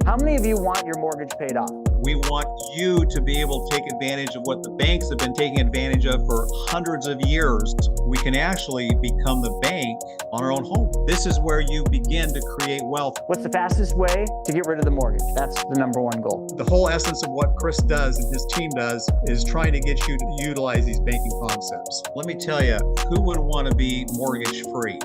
How many of you want your mortgage paid off? We want you to be able to take advantage of what the banks have been taking advantage of for hundreds of years. We can actually become the bank on our own home. This is where you begin to create wealth. What's the fastest way to get rid of the mortgage? That's the number one goal. The whole essence of what Chris does and his team does is trying to get you to utilize these banking concepts. Let me tell you, who would want to be mortgage free?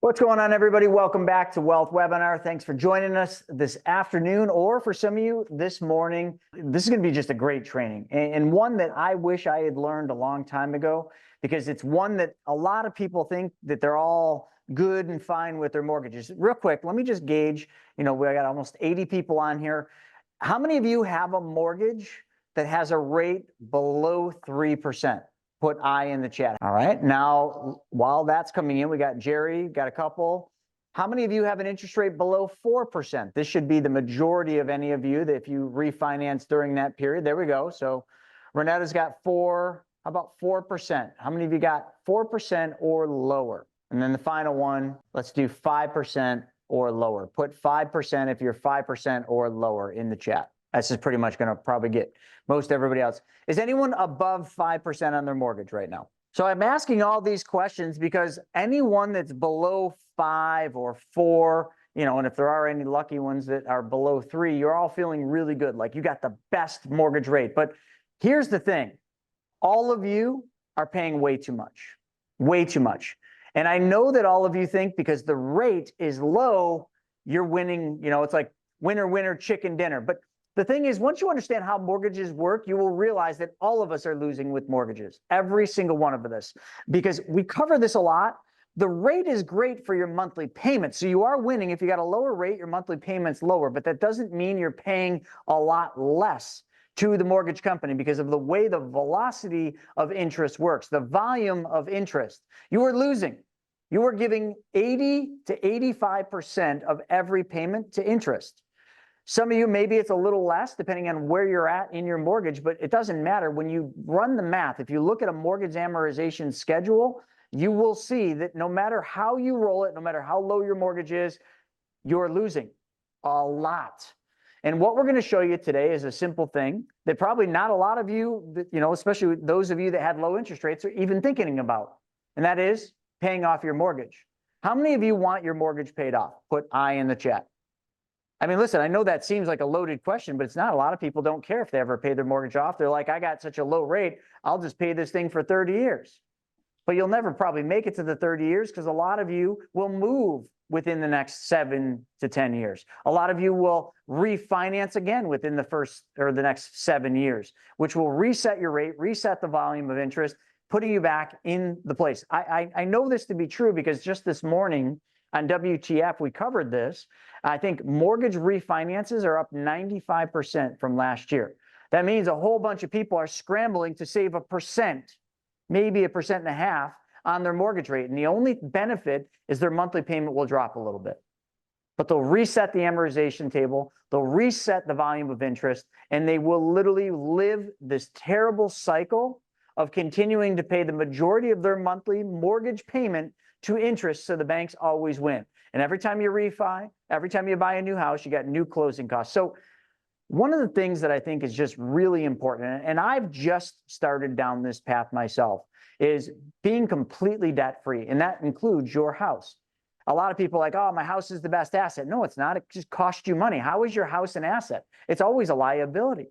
What's going on, everybody? Welcome back to Wealth Webinar. Thanks for joining us this afternoon, or for some of you this morning. This is going to be just a great training, and one that I wish I had learned a long time ago, because it's one that a lot of people think that they're all good and fine with their mortgages. Real quick, let me just gauge, we got almost 80 people on here. How many of you have a mortgage that has a rate below 3%? Put I in the chat. All right. Now, while that's coming in, we got Jerry, got a couple. How many of you have an interest rate below 4%? This should be the majority of any of you that if you refinance during that period. There we go. So Renetta's got 4. How about 4%? How many of you got 4% or lower? And then the final one, let's do 5% or lower. Put 5% if you're 5% or lower in the chat. That's just pretty much going to probably get most everybody else. Is anyone above 5% on their mortgage right now? So I'm asking all these questions because anyone that's below 5 or 4, and if there are any lucky ones that are below 3, you're all feeling really good. Like you got the best mortgage rate. But here's the thing. All of you are paying way too much. Way too much. And I know that all of you think because the rate is low, you're winning, it's like winner, winner, chicken dinner. But the thing is, once you understand how mortgages work, you will realize that all of us are losing with mortgages, every single one of us, because we cover this a lot. The rate is great for your monthly payment. So you are winning. If you got a lower rate, your monthly payment's lower, but that doesn't mean you're paying a lot less to the mortgage company because of the way the velocity of interest works, the volume of interest. You are losing. You are giving 80 to 85% of every payment to interest. Some of you, maybe it's a little less depending on where you're at in your mortgage, but it doesn't matter. When you run the math, if you look at a mortgage amortization schedule, you will see that no matter how you roll it, no matter how low your mortgage is, you're losing a lot. And what we're going to show you today is a simple thing that probably not a lot of you, especially those of you that had low interest rates, are even thinking about. And that is paying off your mortgage. How many of you want your mortgage paid off? Put I in the chat. I mean, listen, I know that seems like a loaded question, but it's not. A lot of people don't care if they ever pay their mortgage off. They're like, I got such a low rate, I'll just pay this thing for 30 years. But you'll never probably make it to the 30 years because a lot of you will move within the next 7 to 10 years. A lot of you will refinance again within the first or the next 7 years, which will reset your rate, reset the volume of interest, putting you back in the place. I know this to be true because just this morning on WTF, we covered this. I think mortgage refinances are up 95% from last year. That means a whole bunch of people are scrambling to save 1%, maybe 1.5% on their mortgage rate. And the only benefit is their monthly payment will drop a little bit. But they'll reset the amortization table, they'll reset the volume of interest, and they will literally live this terrible cycle of continuing to pay the majority of their monthly mortgage payment to interest, so the banks always win. And every time you refi, every time you buy a new house, you got new closing costs. So one of the things that I think is just really important, and I've just started down this path myself, is being completely debt-free, and that includes your house. A lot of people are like, oh, my house is the best asset. No, it's not. It just costs you money. How is your house an asset? It's always a liability.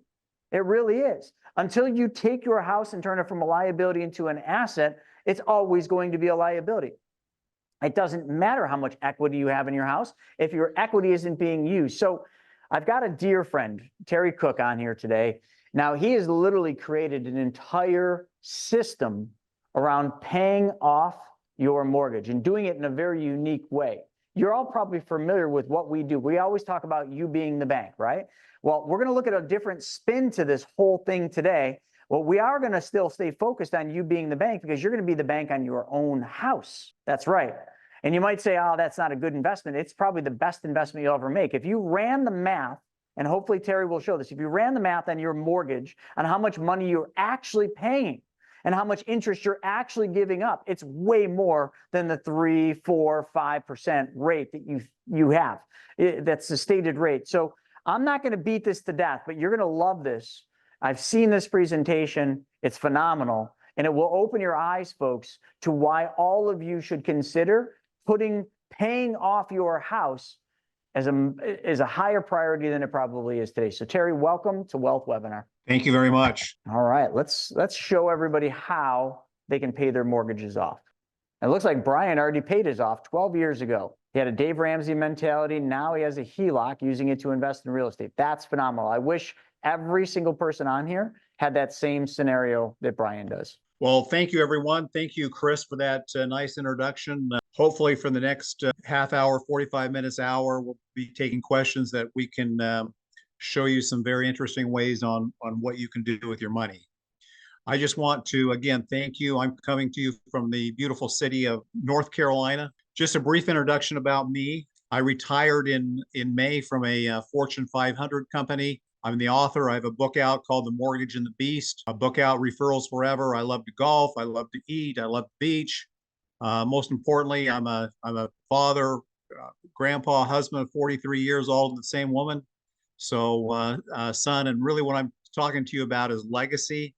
It really is. Until you take your house and turn it from a liability into an asset, it's always going to be a liability. It doesn't matter how much equity you have in your house if your equity isn't being used. So I've got a dear friend, Terry Cook, on here today. Now, he has literally created an entire system around paying off your mortgage and doing it in a very unique way. You're all probably familiar with what we do. We always talk about you being the bank, right? Well, we're going to look at a different spin to this whole thing today. Well, we are going to still stay focused on you being the bank because you're going to be the bank on your own house. That's right. And you might say, oh, that's not a good investment. It's probably the best investment you'll ever make. If you ran the math, and hopefully Terry will show this, if you ran the math on your mortgage, on how much money you're actually paying, and how much interest you're actually giving up. It's way more than the 3, 4, 5% rate that you have. That's the stated rate. So I'm not going to beat this to death, but you're going to love this. I've seen this presentation. It's phenomenal. And it will open your eyes, folks, to why all of you should consider paying off your house as a higher priority than it probably is today. So Terry, welcome to Wealth Webinar. Thank you very much. All right, let's show everybody how they can pay their mortgages off. It looks like Brian already paid his off 12 years ago. He had a Dave Ramsey mentality. Now he has a HELOC using it to invest in real estate. That's phenomenal. I wish every single person on here had that same scenario that Brian does. Well, thank you, everyone. Thank you, Chris, for that nice introduction. Hopefully for the next half hour, 45 minutes, hour, we'll be taking questions that we can show you some very interesting ways on what you can do with your money. I just want to, again, thank you. I'm coming to you from the beautiful city of North Carolina. Just a brief introduction about me. I retired in May from a Fortune 500 company. I'm the author. I have a book out called The Mortgage and the Beast, a book out, Referrals Forever. I love to golf. I love to eat. I love the beach. Most importantly, I'm a father, grandpa, husband of 43 years old, the same woman. So son, and really what I'm talking to you about is legacy.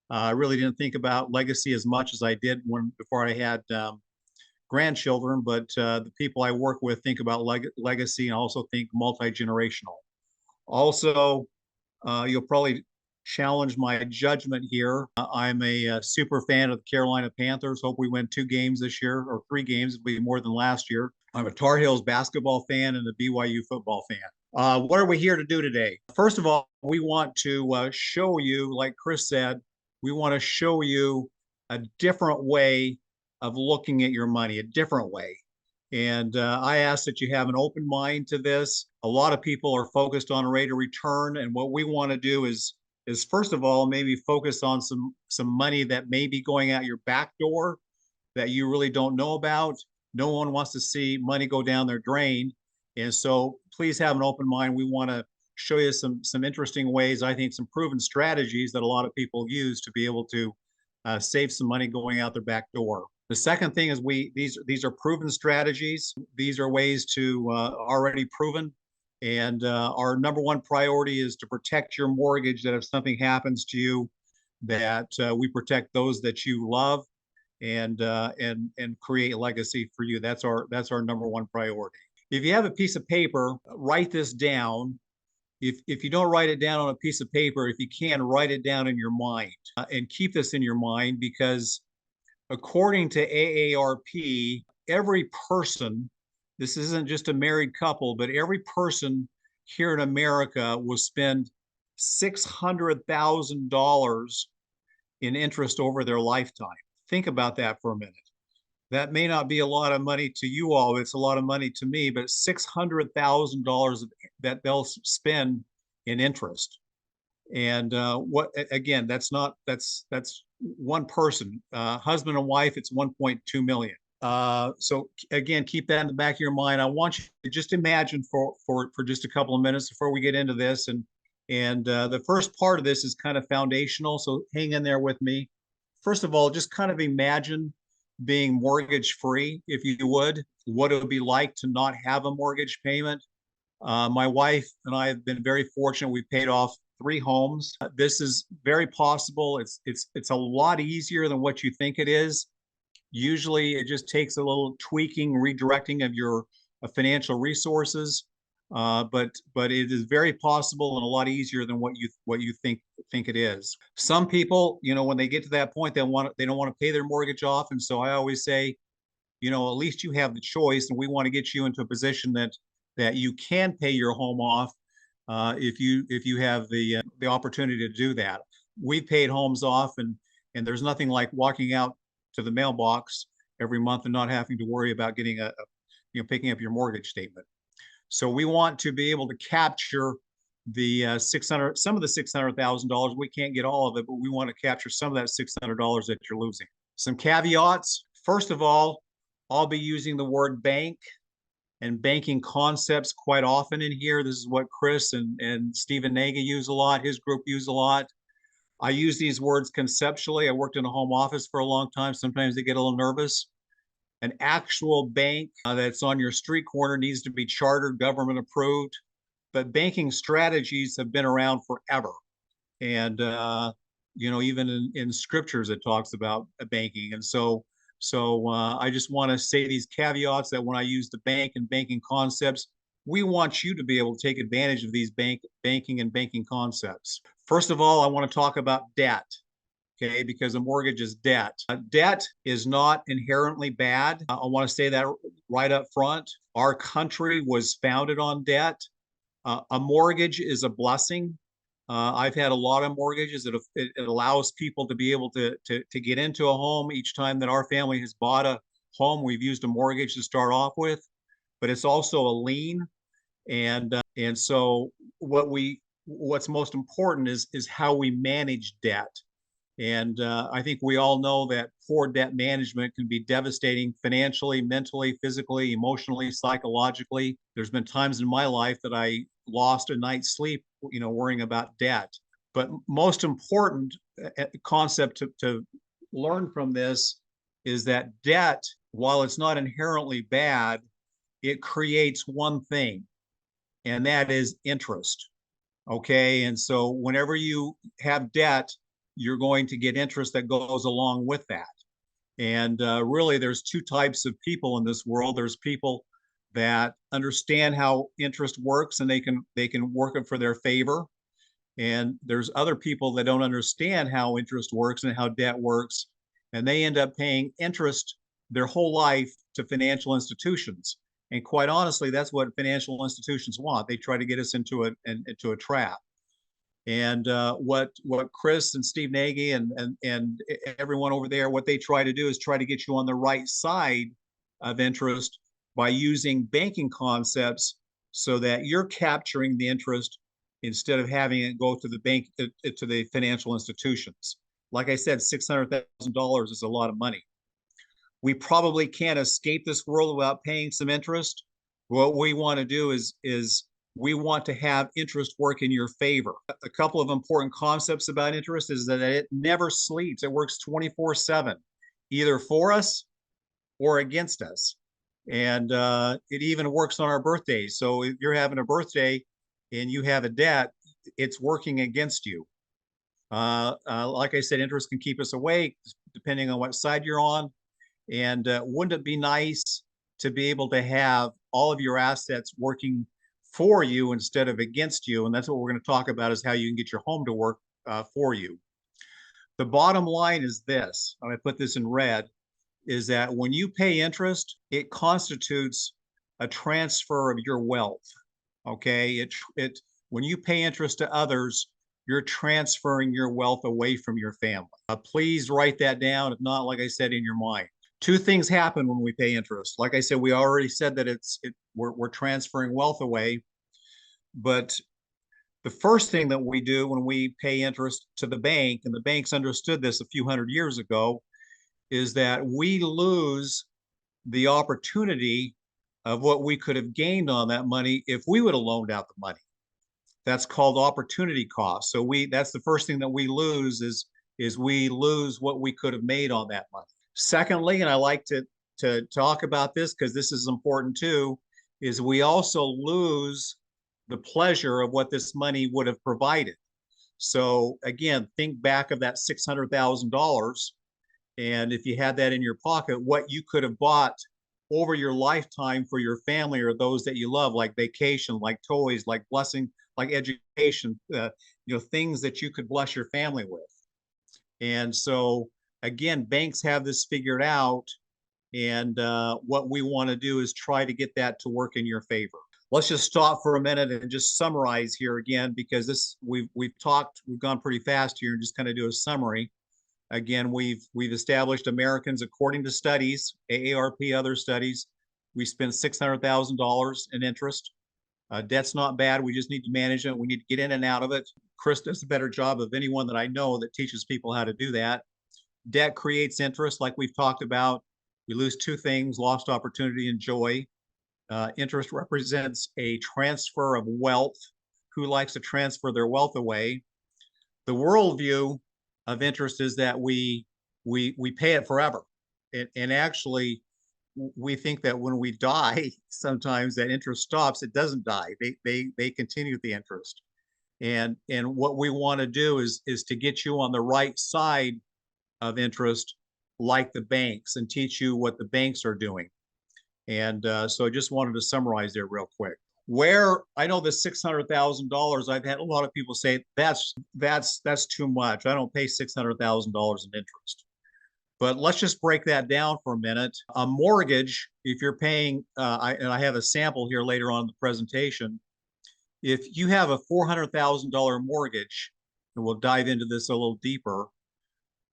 I really didn't think about legacy as much as I did before I had grandchildren, but the people I work with think about legacy and also think multi-generational. Also, you'll probably challenge my judgment here. I'm a super fan of the Carolina Panthers. Hope we win 2 games this year, or 3 games. It'll be more than last year. I'm a Tar Heels basketball fan and a BYU football fan. What are we here to do today? First of all, we want to show you, like Chris said, we want to show you a different way of looking at your money, a different way. And I ask that you have an open mind to this. A lot of people are focused on rate of return. And what we want to do is first of all, maybe focus on some money that may be going out your back door that you really don't know about. No one wants to see money go down their drain. And so please have an open mind. We want to show you some interesting ways, I think some proven strategies that a lot of people use to be able to save some money going out their back door. The second thing is these are proven strategies. These are ways to already proven. And our number one priority is to protect your mortgage, that if something happens to you, that we protect those that you love and create legacy for you. That's our number one priority. If you have a piece of paper, write this down. If you don't write it down on a piece of paper, if you can, write it down in your mind and keep this in your mind, because according to AARP, every person, this isn't just a married couple, but every person here in America will spend $600,000 in interest over their lifetime. Think about that for a minute. That may not be a lot of money to you all. It's a lot of money to me, but $600,000 that they'll spend in interest. And what again? That's one person, husband and wife. It's 1.2 million. So again, keep that in the back of your mind. I want you to just imagine for just a couple of minutes before we get into this, and the first part of this is kind of foundational. So hang in there with me. First of all, just kind of imagine being mortgage free, if you would, what it would be like to not have a mortgage payment. My wife and I have been very fortunate. We paid off 3 homes. This is very possible. It's a lot easier than what you think it is. Usually it just takes a little tweaking, redirecting of your financial resources. But it is very possible and a lot easier than what you think it is. Some people, when they get to that point, they don't want to pay their mortgage off. And so I always say, at least you have the choice, and we want to get you into a position that you can pay your home off if you have the opportunity to do that. We've paid homes off, and there's nothing like walking out to the mailbox every month and not having to worry about getting picking up your mortgage statement. So we want to be able to capture the some of the $600,000. We can't get all of it, but we want to capture some of that $600 that you're losing. Some caveats. First of all, I'll be using the word bank and banking concepts quite often in here. This is what Chris and Stephen Naugle use a lot. His group use a lot. I use these words conceptually. I worked in a home office for a long time. Sometimes they get a little nervous. An actual bank that's on your street corner needs to be chartered, government approved. But banking strategies have been around forever. And, even in scriptures, it talks about banking. And so I just want to say these caveats that when I use the bank and banking concepts, we want you to be able to take advantage of these banking and banking concepts. First of all, I want to talk about debt. Okay, because a mortgage is debt. Debt is not inherently bad. I want to say that right up front. Our country was founded on debt. A mortgage is a blessing. I've had a lot of mortgages. It allows people to be able to get into a home. Each time that our family has bought a home, we've used a mortgage to start off with, but it's also a lien. And so what's most important is how we manage debt. And I think we all know that poor debt management can be devastating financially, mentally, physically, emotionally, psychologically. There's been times in my life that I lost a night's sleep, worrying about debt. But most important concept to learn from this is that debt, while it's not inherently bad, it creates one thing, and that is interest. Okay. And so whenever you have debt, you're going to get interest that goes along with that. And really, there's two types of people in this world. There's people that understand how interest works and they can work it for their favor. And there's other people that don't understand how interest works and how debt works, and they end up paying interest their whole life to financial institutions. And quite honestly, that's what financial institutions want. They try to get us into a trap. And what Chris and Steve Nagy and everyone over there, what they try to do is try to get you on the right side of interest by using banking concepts so that you're capturing the interest instead of having it go to the bank, to the financial institutions. Like I said, $600,000 is a lot of money. We probably can't escape this world without paying some interest. What we want to do is we want to have interest work in your favor. A couple of important concepts about interest is that it never sleeps. It works 24/7, either for us or against us. And it even works on our birthdays. So if you're having a birthday and you have a debt, it's working against you. Like I said, interest can keep us awake depending on what side you're on. And wouldn't it be nice to be able to have all of your assets working for you instead of against you? And that's what we're going to talk about, is how you can get your home to work for you. The bottom line is this, and I put this in red, is that when you pay interest, it constitutes a transfer of your wealth. Okay, when you pay interest to others, you're transferring your wealth away from your family. Please write that down, if not, like I said, in your mind. Two things happen when we pay interest. Like I said, we already said that we're transferring wealth away. But the first thing that we do when we pay interest to the bank, and the banks understood this a few hundred years ago, is that we lose the opportunity of what we could have gained on that money if we would have loaned out the money. That's called opportunity cost. So that's the first thing that we lose is we lose what we could have made on that money. Secondly, and I like to talk about this because this is important too, is we also lose the pleasure of what this money would have provided. So again, think back of that $600,000, and if you had that in your pocket, what you could have bought over your lifetime for your family or those that you love, like vacation, like toys, like blessing, like education, things that you could bless your family with. And so again, banks have this figured out, and what we want to do is try to get that to work in your favor. Let's just stop for a minute and just summarize here again, because we've gone pretty fast here, and just kind of do a summary. Again, we've established Americans, according to studies, AARP, other studies, we spend $600,000 in interest. Debt's not bad. We just need to manage it. We need to get in and out of it. Chris does a better job of anyone that I know that teaches people how to do that. Debt creates interest, like we've talked about. We lose two things: lost opportunity and joy. Interest represents a transfer of wealth. Who likes to transfer their wealth away? The worldview of interest is that we pay it forever. And actually, we think that when we die, sometimes that interest stops. It doesn't die. They continue the interest. And what we want to do is to get you on the right side of interest, like the banks, and teach you what the banks are doing. And so I just wanted to summarize there real quick. Where I know the $600,000, I've had a lot of people say that's too much. I don't pay $600,000 in interest. But let's just break that down for a minute. A mortgage, if you're paying, and I have a sample here later on in the presentation. If you have a $400,000 mortgage, and we'll dive into this a little deeper,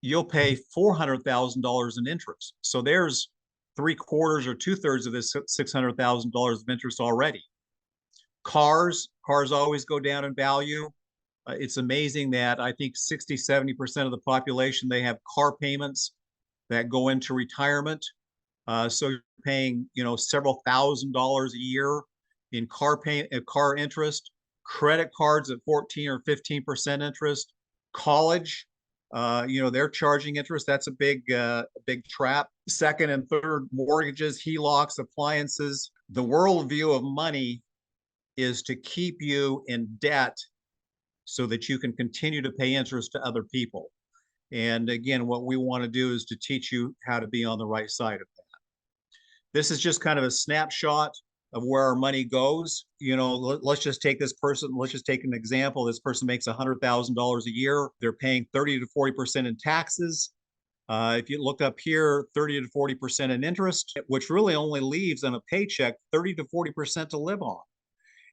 you'll pay $400,000 in interest. So there's 3/4 or 2/3 of this $600,000 of interest already. Cars always go down in value. It's amazing that I think 60–70% of the population, they have car payments that go into retirement. So you're paying, several $1,000s a year in car interest. Credit cards at 14 or 15% interest. College, they're charging interest. That's a big trap. Second and third mortgages, HELOCs, appliances. The worldview of money is to keep you in debt so that you can continue to pay interest to other people. And again, what we want to do is to teach you how to be on the right side of that. This is just kind of a snapshot of where our money goes. Let's just take this person. Let's just take an example. This person makes $100,000 a year. They're paying 30 to 40% in taxes. If you look up here, 30 to 40% in interest, which really only leaves on a paycheck 30 to 40% to live on.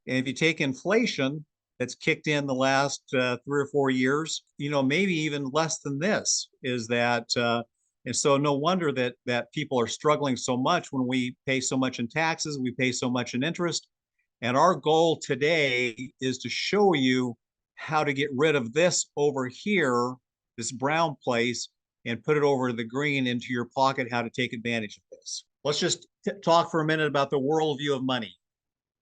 And if you take inflation that's kicked in the last 3 or 4 years, maybe even less than this, is that, and so no wonder that people are struggling so much when we pay so much in taxes, we pay so much in interest. And our goal today is to show you how to get rid of this over here, this brown place, and put it over the green into your pocket, how to take advantage of this. Let's just talk for a minute about the worldview of money,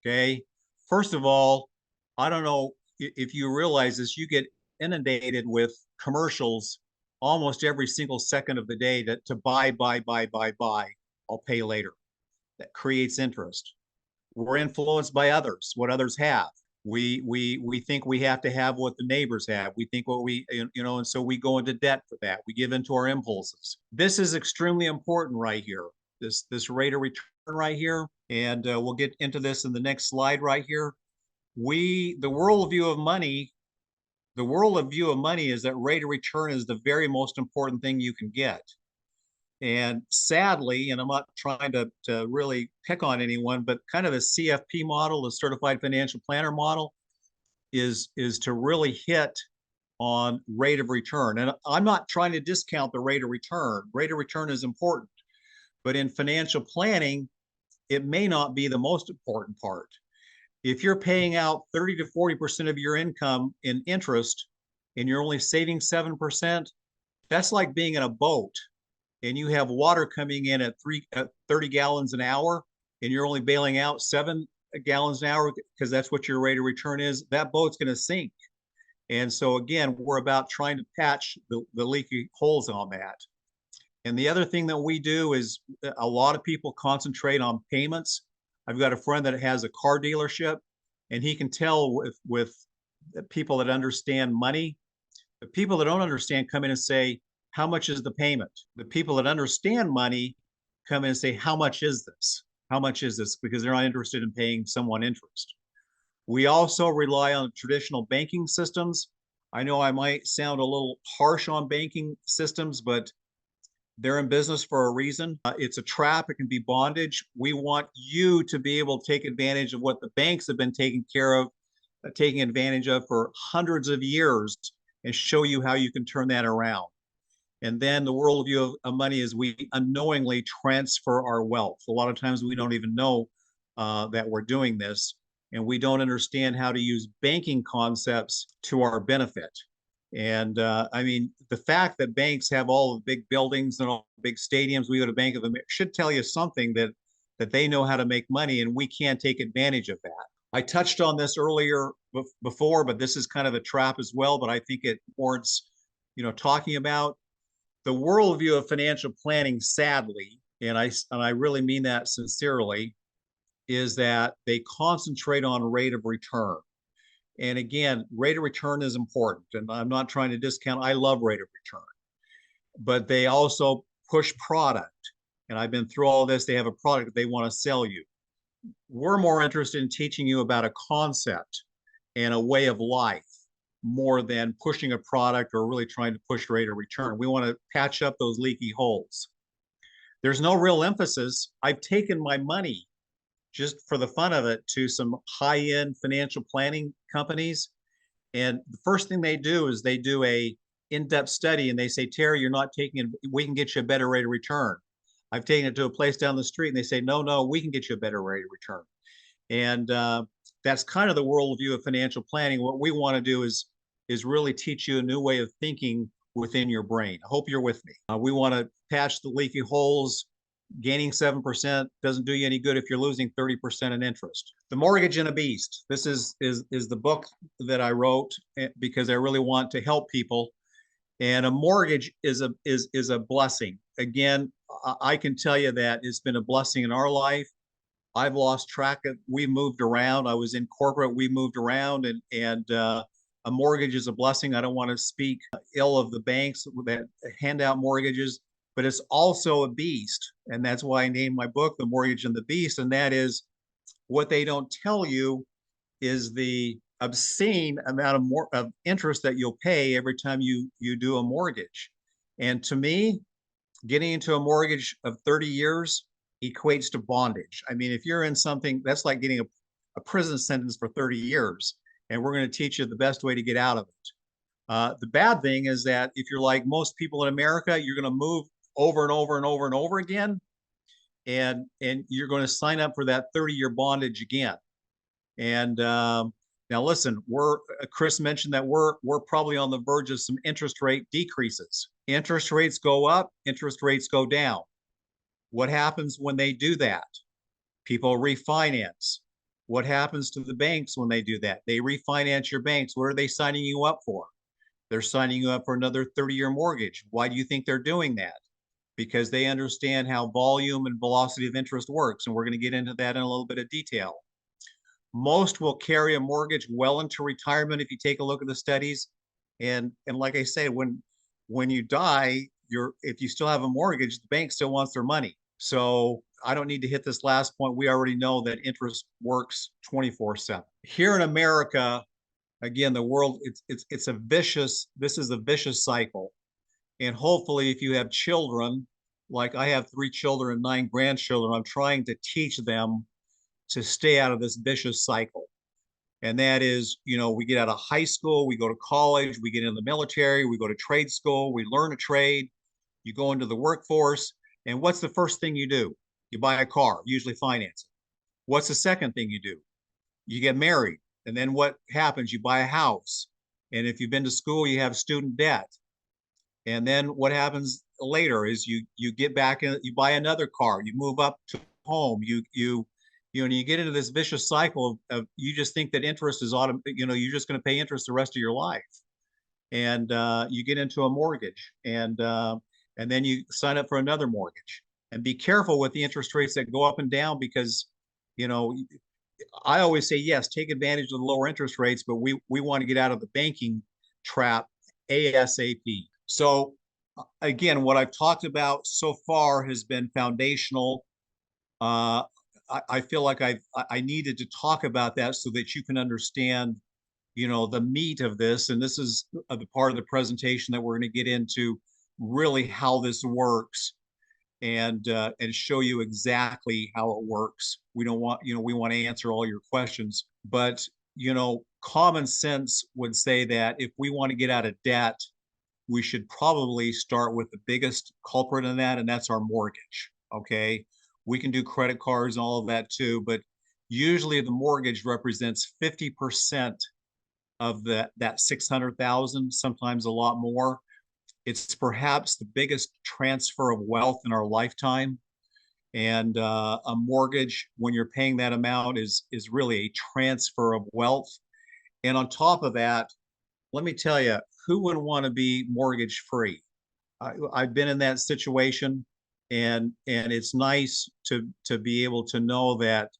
okay? First of all, I don't know if you realize this, you get inundated with commercials almost every single second of the day to buy. I'll pay later. That creates interest. We're influenced by others, what others have. We think we have to have what the neighbors have. We think and so we go into debt for that. We give into our impulses. This is extremely important right here. This rate of return right here, and we'll get into this in the next slide right here. The worldview of money is that rate of return is the very most important thing you can get. And sadly, and I'm not trying to really pick on anyone, but kind of a CFP model, the certified financial planner model, is to really hit on rate of return. And I'm not trying to discount the rate of return. Rate of return is important, but in financial planning, it may not be the most important part. If you're paying out 30 to 40% of your income in interest and you're only saving 7%, that's like being in a boat and you have water coming in at 30 gallons an hour and you're only bailing out 7 gallons an hour because that's what your rate of return is. That boat's going to sink. And so again, we're about trying to patch the leaky holes on that. And the other thing that we do is a lot of people concentrate on payments. I've got a friend that has a car dealership, and he can tell with people that understand money. The people that don't understand come in and say, how much is the payment? The people that understand money come in and say, how much is this? How much is this? Because they're not interested in paying someone interest. We also rely on traditional banking systems. I know I might sound a little harsh on banking systems, but they're in business for a reason. It's a trap. It can be bondage. We want you to be able to take advantage of what the banks have been taking advantage of for hundreds of years and show you how you can turn that around. And then the worldview of money is we unknowingly transfer our wealth. A lot of times we don't even know that we're doing this, and we don't understand how to use banking concepts to our benefit. And I mean, the fact that banks have all the big buildings and all the big stadiums, we go to Bank of America, should tell you something that they know how to make money, and we can't take advantage of that. I touched on this earlier before, but this is kind of a trap as well, but I think it warrants talking about the worldview of financial planning, sadly, and I really mean that sincerely, is that they concentrate on rate of return. And again, rate of return is important, and I'm not trying to discount. I love rate of return, but they also push product. And I've been through all this. They have a product that they want to sell you. We're more interested in teaching you about a concept and a way of life more than pushing a product or really trying to push rate of return. We want to patch up those leaky holes. There's no real emphasis. I've taken my money just for the fun of it to some high-end financial planning companies. And the first thing they do is they do a in-depth study and they say, Terry, you're not taking it. We can get you a better rate of return. I've taken it to a place down the street and they say, no, we can get you a better rate of return. And that's kind of the worldview of financial planning. What we want to do is really teach you a new way of thinking within your brain. I hope you're with me. We want to patch the leaky holes. Gaining 7% doesn't do you any good if you're losing 30% in interest. The Mortgage and a Beast. This is the book that I wrote because I really want to help people. And a mortgage is a blessing. Again, I can tell you that it's been a blessing in our life. I've lost track of. We moved around. I was in corporate. We moved around, and a mortgage is a blessing. I don't want to speak ill of the banks that hand out mortgages, but it's also a beast. And that's why I named my book, The Mortgage and the Beast. And that is what they don't tell you is the obscene amount of interest that you'll pay every time you do a mortgage. And to me, getting into a mortgage of 30 years equates to bondage. I mean, if you're in something, that's like getting a prison sentence for 30 years. And we're going to teach you the best way to get out of it. The bad thing is that if you're like most people in America, you're going to move over and over and over and over again. And you're going to sign up for that 30-year bondage again. And now listen, Chris mentioned that we're probably on the verge of some interest rate decreases. Interest rates go up, interest rates go down. What happens when they do that? People refinance. What happens to the banks when they do that? They refinance your banks. What are they signing you up for? They're signing you up for another 30-year mortgage. Why do you think they're doing that? Because they understand how volume and velocity of interest works. And we're going to get into that in a little bit of detail. Most will carry a mortgage well into retirement if you take a look at the studies. And like I say, when you die, if you still have a mortgage, the bank still wants their money. So I don't need to hit this last point. We already know that interest works 24/7. Here in America, again, the world, this is a vicious cycle. And hopefully if you have children, like I have 3 children and 9 grandchildren, I'm trying to teach them to stay out of this vicious cycle. And that is, we get out of high school, we go to college, we get into the military, we go to trade school, we learn a trade, you go into the workforce. And what's the first thing you do? You buy a car, usually finance it. What's the second thing you do? You get married. And then what happens? You buy a house. And if you've been to school, you have student debt. And then what happens later is you get back and you buy another car, you move up to home, you get into this vicious cycle of you just think that interest is you're just going to pay interest the rest of your life. And you get into a mortgage and then you sign up for another mortgage. And be careful with the interest rates that go up and down because, I always say, yes, take advantage of the lower interest rates, but we want to get out of the banking trap ASAP. So again, what I've talked about so far has been foundational. I feel like I needed to talk about that so that you can understand, the meat of this. And this is the part of the presentation that we're going to get into really how this works and show you exactly how it works. We want to answer all your questions, but, common sense would say that if we want to get out of debt, we should probably start with the biggest culprit in that, and that's our mortgage. Okay. We can do credit cards and all of that too, but usually the mortgage represents 50% of that 600,000, sometimes a lot more. It's perhaps the biggest transfer of wealth in our lifetime. And a mortgage, when you're paying that amount, is really a transfer of wealth. And on top of that, let me tell you, who wouldn't want to be mortgage free? I've been in that situation, and it's nice to be able to know that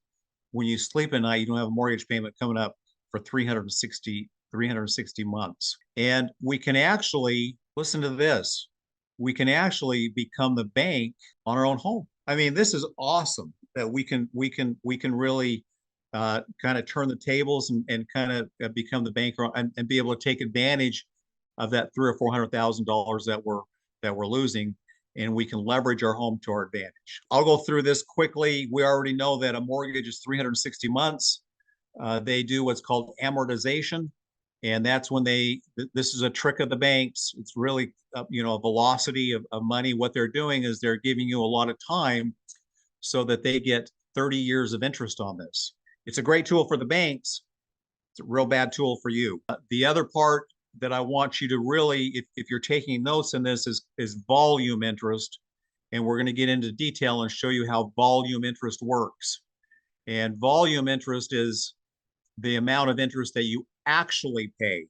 when you sleep at night, you don't have a mortgage payment coming up for 360 months. And we can actually, listen to this, we can actually become the bank on our own home. I mean, this is awesome that we can really kind of turn the tables and kind of become the banker and be able to take advantage of that $300,000 or $400,000 that we're losing, and we can leverage our home to our advantage. I'll go through this quickly. We already know that a mortgage is 360 months. They do what's called amortization, and that's when this is a trick of the banks. It's really a velocity of money. What they're doing is they're giving you a lot of time so that they get 30 years of interest on this. It's a great tool for the banks. It's a real bad tool for you. The other part that I want you to really, if you're taking notes in this, is volume interest. And we're going to get into detail and show you how volume interest works. And volume interest is the amount of interest that you actually pay.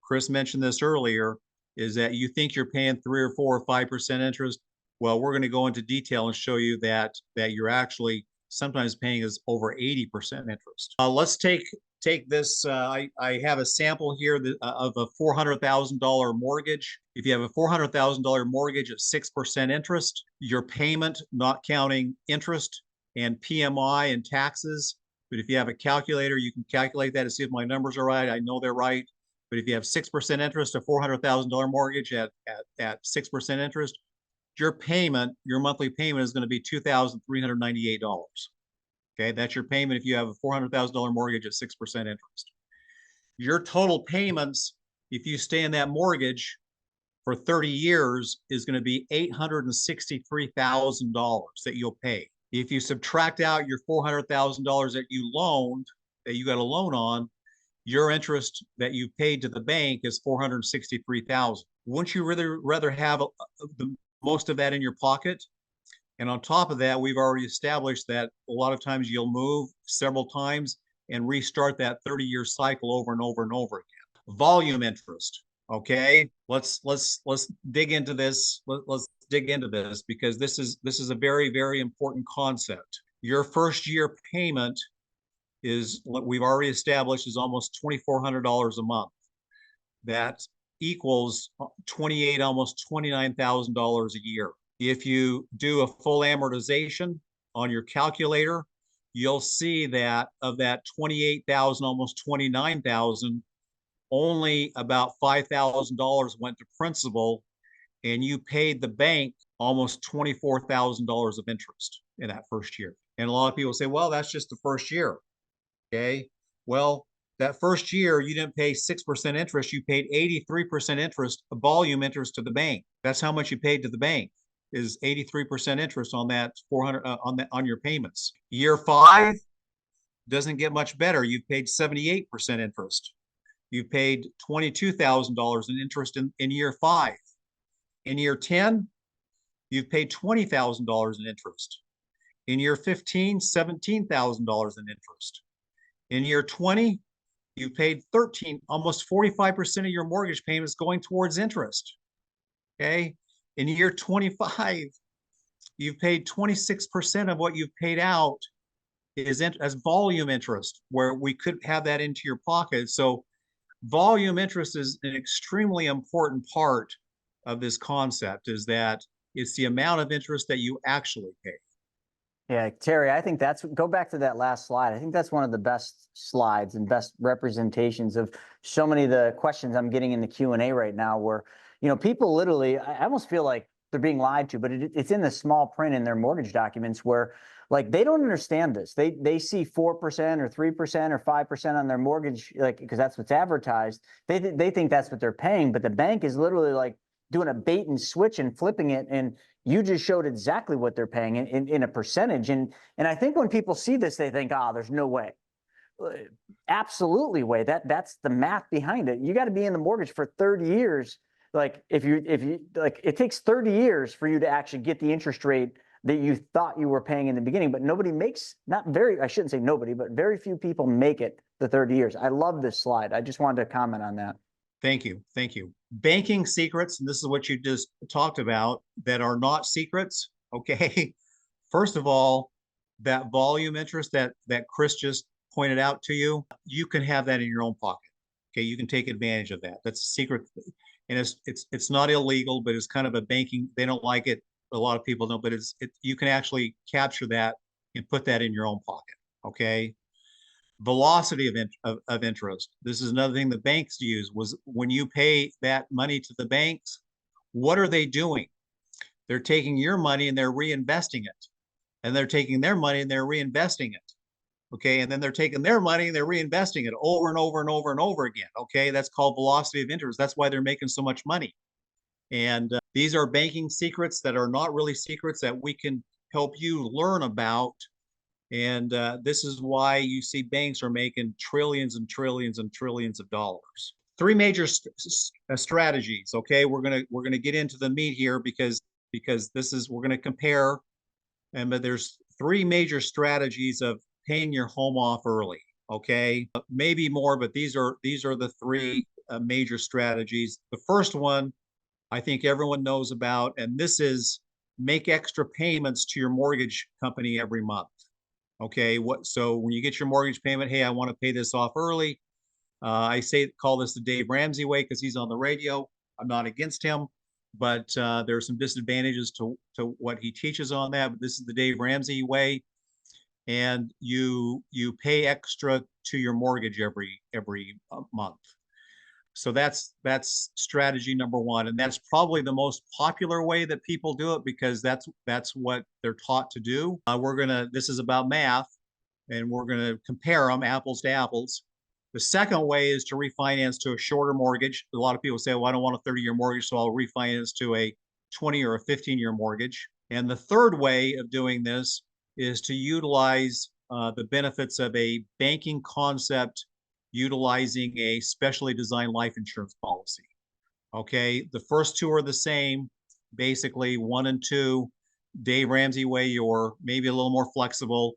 Chris mentioned this earlier, is that you think you're paying 3 or 4 or 5% interest. Well, we're going to go into detail and show you that you're actually sometimes paying is over 80% interest. Let's take this. I have a sample here of a $400,000 mortgage. If you have a $400,000 mortgage at 6% interest, your payment, not counting interest and PMI and taxes. But if you have a calculator, you can calculate that to see if my numbers are right. I know they're right. But if you have 6% interest, a $400,000 mortgage at 6% interest, your payment, your monthly payment is going to be $2,398. Okay, that's your payment if you have a $400,000 mortgage at 6% interest. Your total payments, if you stay in that mortgage for 30 years, is going to be $863,000 that you'll pay. If you subtract out your $400,000 that you loaned, that you got a loan on, your interest that you paid to the bank is $463,000. Wouldn't you really rather have the most of that in your pocket? And on top of that, we've already established that a lot of times you'll move several times and restart that 30-year cycle over and over and over again. Volume interest. Okay, let's dig into this. Let's dig into this because this is a very, very important concept. Your first year payment is what we've already established is almost $2,400 a month. That equals almost $29,000 a year. If you do a full amortization on your calculator, you'll see that of that 28,000, almost 29,000, only about $5,000 went to principal, and you paid the bank almost $24,000 of interest in that first year. And a lot of people say, well, that's just the first year. Okay. Well, that first year, you didn't pay 6% interest. You paid 83% interest, volume interest to the bank. That's how much you paid to the bank, is 83% interest on that 400 on your payments. Year 5 doesn't get much better. You paid 78% interest. You paid $22,000 in interest in year 5. In year 10, you've paid $20,000 in interest. In year 15, $17,000 in interest. In year 20, you paid almost 45% of your mortgage payments going towards interest. Okay. In year 25, you've paid 26% of what you've paid out as volume interest, where we could have that into your pocket. So volume interest is an extremely important part of this concept, is that it's the amount of interest that you actually pay. Yeah, Terry, I think go back to that last slide. I think that's one of the best slides and best representations of so many of the questions I'm getting in the Q&A right now, where, people literally, I almost feel like they're being lied to, but it's in the small print in their mortgage documents where, like, they don't understand this. They see 4% or 3% or 5% on their mortgage, like, because that's what's advertised. They think that's what they're paying, but the bank is literally like doing a bait and switch and flipping it, and you just showed exactly what they're paying in a percentage. And I think when people see this, they think, there's no way. Absolutely way. That's the math behind it. You got to be in the mortgage for 30 years. Like if you like, it takes 30 years for you to actually get the interest rate that you thought you were paying in the beginning, but I shouldn't say nobody, but very few people make it the 30 years. I love this slide. I just wanted to comment on that. Thank you. Thank you. Banking secrets, and this is what you just talked about, that are not secrets. Okay. First of all, that volume interest that Chris just pointed out to you, you can have that in your own pocket. Okay, you can take advantage of that. That's a secret, and it's not illegal, but it's kind of a banking. They don't like it. A lot of people don't, but you can actually capture that and put that in your own pocket. Okay. Velocity of interest. This is another thing the banks use, was when you pay that money to the banks, what are they doing? They're taking your money and they're reinvesting it. And they're taking their money and they're reinvesting it. Okay. And then they're taking their money and they're reinvesting it over and over and over and over again. Okay. That's called velocity of interest. That's why they're making so much money. And these are banking secrets that are not really secrets, that we can help you learn about. And this is why you see banks are making trillions and trillions and trillions of dollars. Three major strategies. Okay, we're gonna get into the meat here, because we're gonna compare. And but there's three major strategies of paying your home off early. Okay, maybe more, but these are the three major strategies. The first one, I think everyone knows about, and this is make extra payments to your mortgage company every month. Okay, so when you get your mortgage payment, hey, I want to pay this off early. I call this the Dave Ramsey way, because he's on the radio. I'm not against him, but there are some disadvantages to what he teaches on that. But this is the Dave Ramsey way, and you pay extra to your mortgage every month. So that's strategy number one, and that's probably the most popular way that people do it, because that's what they're taught to do. This is about math, and we're gonna compare them apples to apples. The second way is to refinance to a shorter mortgage. A lot of people say, well, I don't want a 30-year mortgage, so I'll refinance to a 20 or a 15-year mortgage. And the third way of doing this is to utilize the benefits of a banking concept, utilizing a specially designed life insurance policy. Okay, the first two are the same, basically 1 and 2. Dave Ramsey way, you're maybe a little more flexible,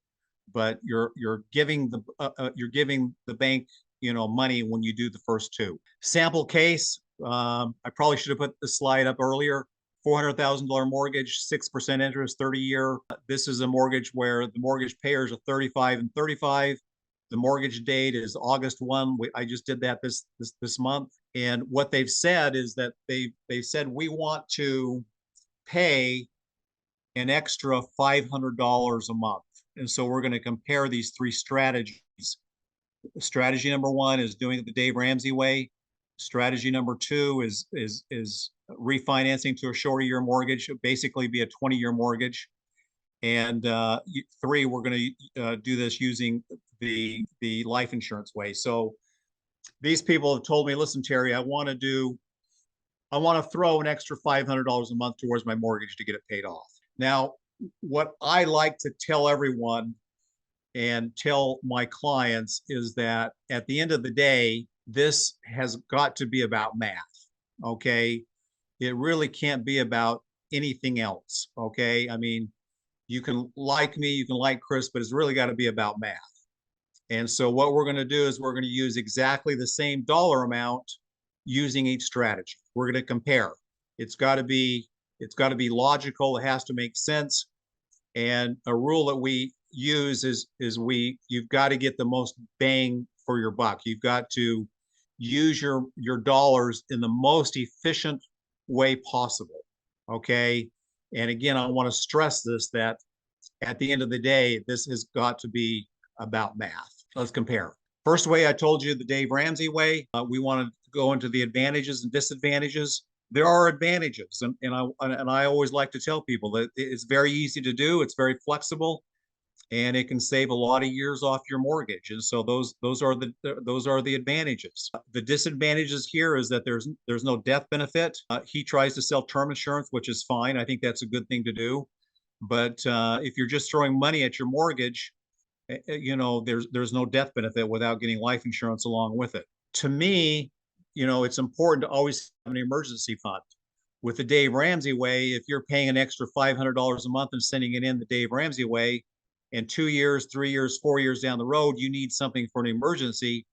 but you're giving the bank money when you do the first two. Sample case. I probably should have put the slide up earlier. $400,000 mortgage, 6% interest, 30-year. This is a mortgage where the mortgage payers are 35 and 35. The mortgage date is August 1. I just did that this month. And what they've said is that they said we want to pay an extra $500 a month. And so we're going to compare these three strategies. Strategy number one is doing it the Dave Ramsey way. Strategy number two is refinancing to a shorter year mortgage, basically be a 20-year mortgage. And three, we're going to do this using the life insurance way. So these people have told me, listen, Terry, I want to throw an extra $500 a month towards my mortgage to get it paid off. Now, what I like to tell everyone and tell my clients is that at the end of the day, this has got to be about math. Okay. It really can't be about anything else. Okay. I mean, you can like me, you can like Chris, but it's really got to be about math. And so what we're going to do is we're going to use exactly the same dollar amount using each strategy. We're going to compare. It's got to be logical. It has to make sense. And a rule that we use is you've got to get the most bang for your buck. You've got to use your dollars in the most efficient way possible. Okay. And again, I want to stress this, that at the end of the day, this has got to be about math. Let's compare. First way, I told you the Dave Ramsey way. We want to go into the advantages and disadvantages. There are advantages, and I always like to tell people that it's very easy to do. It's very flexible, and it can save a lot of years off your mortgage. And so those are the advantages. The disadvantages here is that there's no death benefit. He tries to sell term insurance, which is fine. I think that's a good thing to do. But if you're just throwing money at your mortgage, there's no death benefit without getting life insurance along with it. To me, it's important to always have an emergency fund. With the Dave Ramsey way, if you're paying an extra $500 a month and sending it in the Dave Ramsey way, and 2 years, 3 years, 4 years down the road, you need something for an emergency,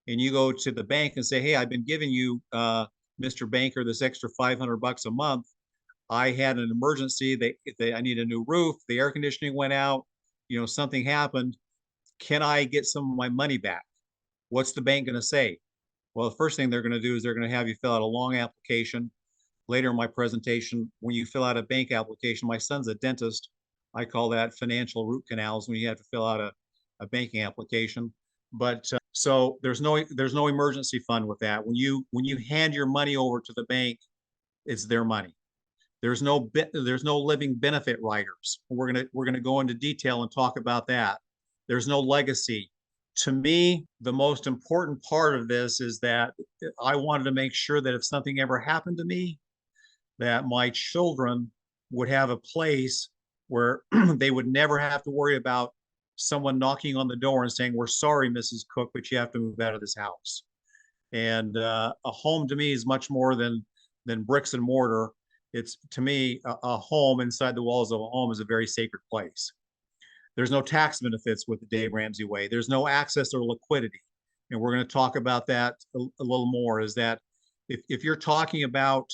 and you go to the bank and say, hey, I've been giving you, Mr. Banker, this extra $500 a month. I had an emergency. I need a new roof. The air conditioning went out. Something happened. Can I get some of my money back? What's the bank going to say? Well, the first thing they're going to do is they're going to have you fill out a long application. Later in my presentation, when you fill out a bank application, my son's a dentist. I call that financial root canals when you have to fill out a banking application. But so there's no emergency fund with that. When you hand your money over to the bank, it's their money. There's no living benefit riders. We're gonna go into detail and talk about that. There's no legacy. To me, the most important part of this is that I wanted to make sure that if something ever happened to me, that my children would have a place where they would never have to worry about someone knocking on the door and saying, we're sorry, Mrs. Cook, but you have to move out of this house. And a home to me is much more than bricks and mortar. It's, to me, a home inside the walls of a home is a very sacred place. There's no tax benefits with the Dave Ramsey way. There's no access or liquidity. And we're going to talk about that a little more, is that if you're talking about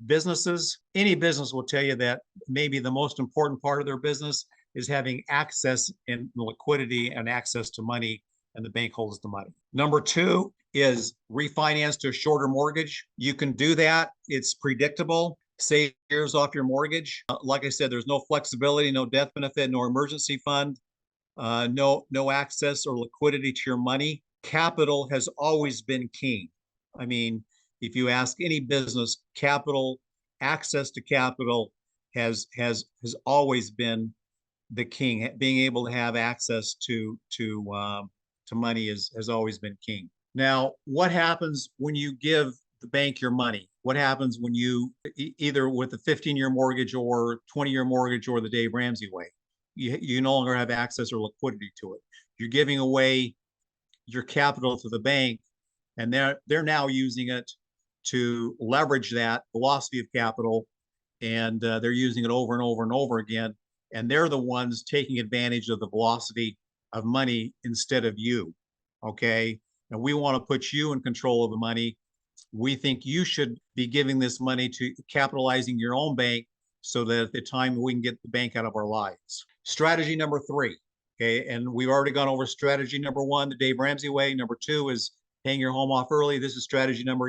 businesses, any business will tell you that maybe the most important part of their business is having access and liquidity and access to money, and the bank holds the money. Number two is refinance to a shorter mortgage. You can do that. It's predictable. Save years off your mortgage. Like I said, there's no flexibility, no death benefit, no emergency fund, no access or liquidity to your money. Capital has always been king. I mean, if you ask any business, capital, access to capital has always been the king. Being able to have access to money has always been king. Now, what happens when you give the bank your money? What happens when you, either with a 15-year mortgage or 20-year mortgage or the Dave Ramsey way, you no longer have access or liquidity to it. You're giving away your capital to the bank, and they're now using it to leverage that velocity of capital, and they're using it over and over and over again. And they're the ones taking advantage of the velocity of money instead of you. Okay. And we want to put you in control of the money. We think you should be giving this money to capitalizing your own bank, so that at the time we can get the bank out of our lives. Strategy number three. Okay. And we've already gone over strategy number one, the Dave Ramsey way. Number two is paying your home off early. This is strategy number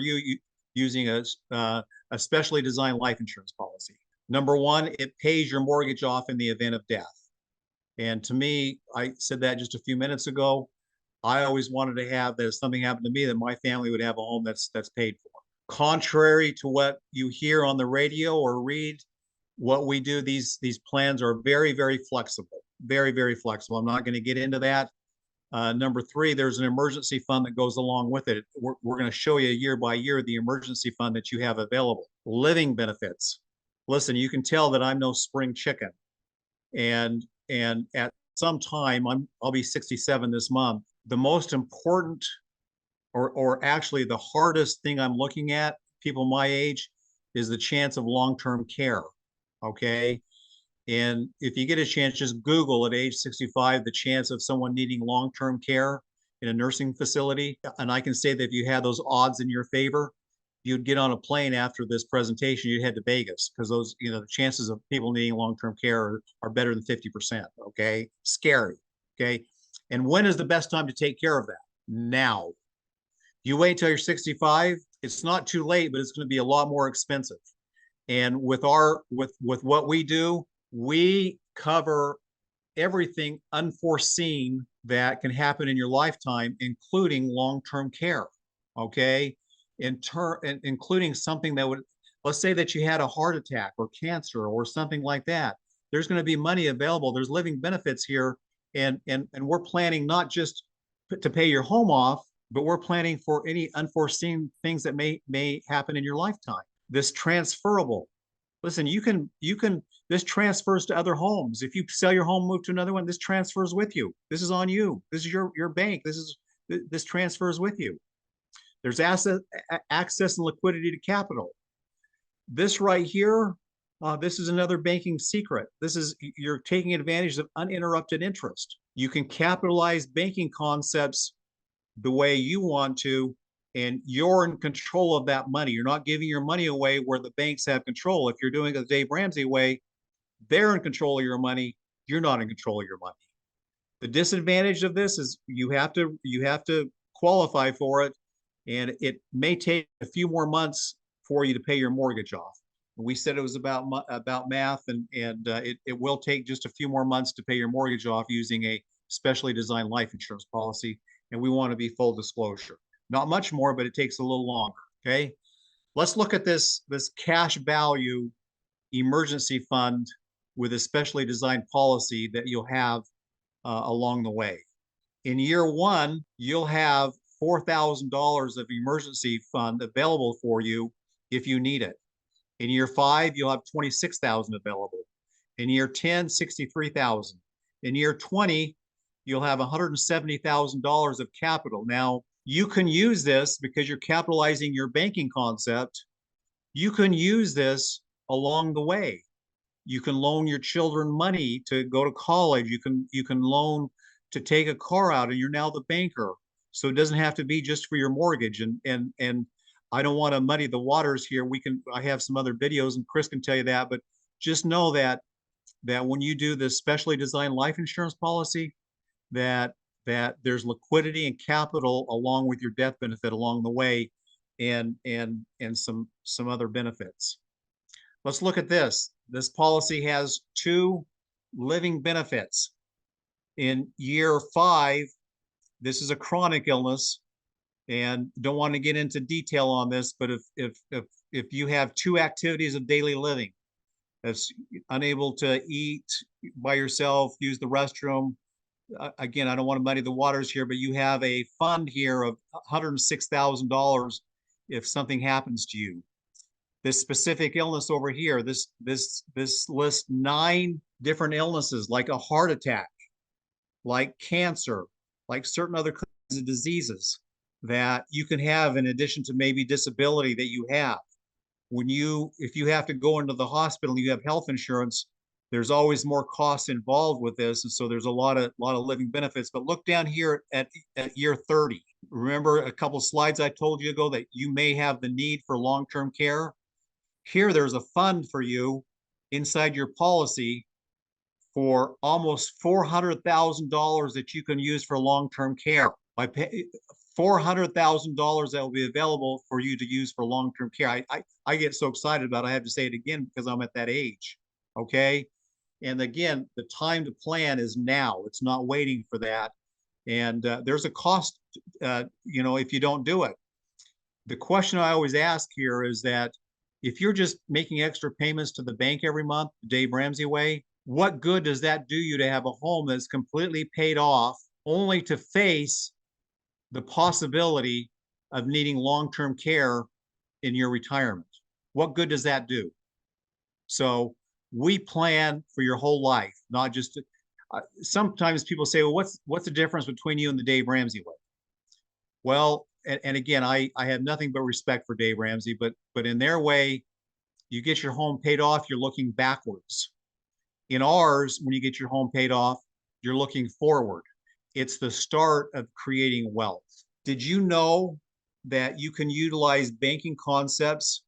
using a specially designed life insurance policy. Number one, it pays your mortgage off in the event of death. And to me, I said that just a few minutes ago. I always wanted to have that if something happened to me, that my family would have a home that's paid for. Contrary to what you hear on the radio or read, what we do, these plans are very, very flexible, very, very flexible. I'm not going to get into that. Number three, there's an emergency fund that goes along with it. We're going to show you year by year the emergency fund that you have available. Living benefits. Listen, you can tell that I'm no spring chicken. And at some time, I'll be 67 this month. The most important, or actually the hardest thing I'm looking at, people my age, is the chance of long-term care. Okay. And if you get a chance, just Google at age 65 the chance of someone needing long-term care in a nursing facility. And I can say that if you had those odds in your favor, you'd get on a plane after this presentation, you'd head to Vegas, because those, the chances of people needing long-term care are better than 50%. Okay. Scary. Okay. And when is the best time to take care of that? Now. You wait till you're 65, it's not too late, but it's going to be a lot more expensive. And with what we do, we cover everything unforeseen that can happen in your lifetime, including long-term care. Okay. Including something that would, let's say that you had a heart attack or cancer or something like that. There's going to be money available. There's living benefits here. And we're planning not just to pay your home off, but we're planning for any unforeseen things that may happen in your lifetime. This transferable. Listen, this transfers to other homes. If you sell your home, move to another one, this transfers with you. This is on you. This is your bank. This transfers with you. There's access and liquidity to capital. This right here, this is another banking secret. You're taking advantage of uninterrupted interest. You can capitalize banking concepts the way you want to, and you're in control of that money. You're not giving your money away where the banks have control. If you're doing it the Dave Ramsey way, they're in control of your money. You're not in control of your money. The disadvantage of this is you have to qualify for it, and it may take a few more months for you to pay your mortgage off. We said it was about math, and it will take just a few more months to pay your mortgage off using a specially designed life insurance policy, and we want to be full disclosure. Not much more, but it takes a little longer. Okay, let's look at this cash value emergency fund with a specially designed policy that you'll have along the way. In year one, you'll have $4,000 of emergency fund available for you if you need it. In year 5, you'll have 26,000 available. In year 10, 63,000. In year 20, you'll have $170,000 of capital. Now, you can use this because you're capitalizing your banking concept. You can use this along the way. You can loan your children money to go to college. You can loan to take a car out, and you're now the banker. So it doesn't have to be just for your mortgage. And I don't want to muddy the waters here. I have some other videos, and Chris can tell you that, but just know that when you do this specially designed life insurance policy, that there's liquidity and capital along with your death benefit along the way, and some other benefits. Let's look at this. This policy has 2 living benefits. In year 5, this is a chronic illness, and don't want to get into detail on this, but if you have 2 activities of daily living, that's unable to eat by yourself, use the restroom. Again, I don't want to muddy the waters here, but you have a fund here of $106,000 if something happens to you. This specific illness over here, this lists 9 different illnesses, like a heart attack, like cancer, like certain other kinds of diseases that you can have in addition to maybe disability that you have. If you have to go into the hospital and you have health insurance, there's always more costs involved with this, and so there's a lot of living benefits. But look down here at year 30. Remember a couple slides I told you ago that you may have the need for long-term care? Here, there's a fund for you inside your policy for almost $400,000 that you can use for long-term care. By $400,000 that will be available for you to use for long-term care. I get so excited about it, I have to say it again because I'm at that age. Okay. And again, the time to plan is now. It's not waiting for that. And there's a cost, if you don't do it. The question I always ask here is that if you're just making extra payments to the bank every month, the Dave Ramsey way, what good does that do you to have a home that's completely paid off only to face the possibility of needing long-term care in your retirement? What good does that do? So we plan for your whole life, not just sometimes people say, well, what's the difference between you and the Dave Ramsey way? Well, and again, I have nothing but respect for Dave Ramsey, but in their way, you get your home paid off, you're looking backwards. In ours, when you get your home paid off, you're looking forward. It's the start of creating wealth. Did you know that you can utilize banking concepts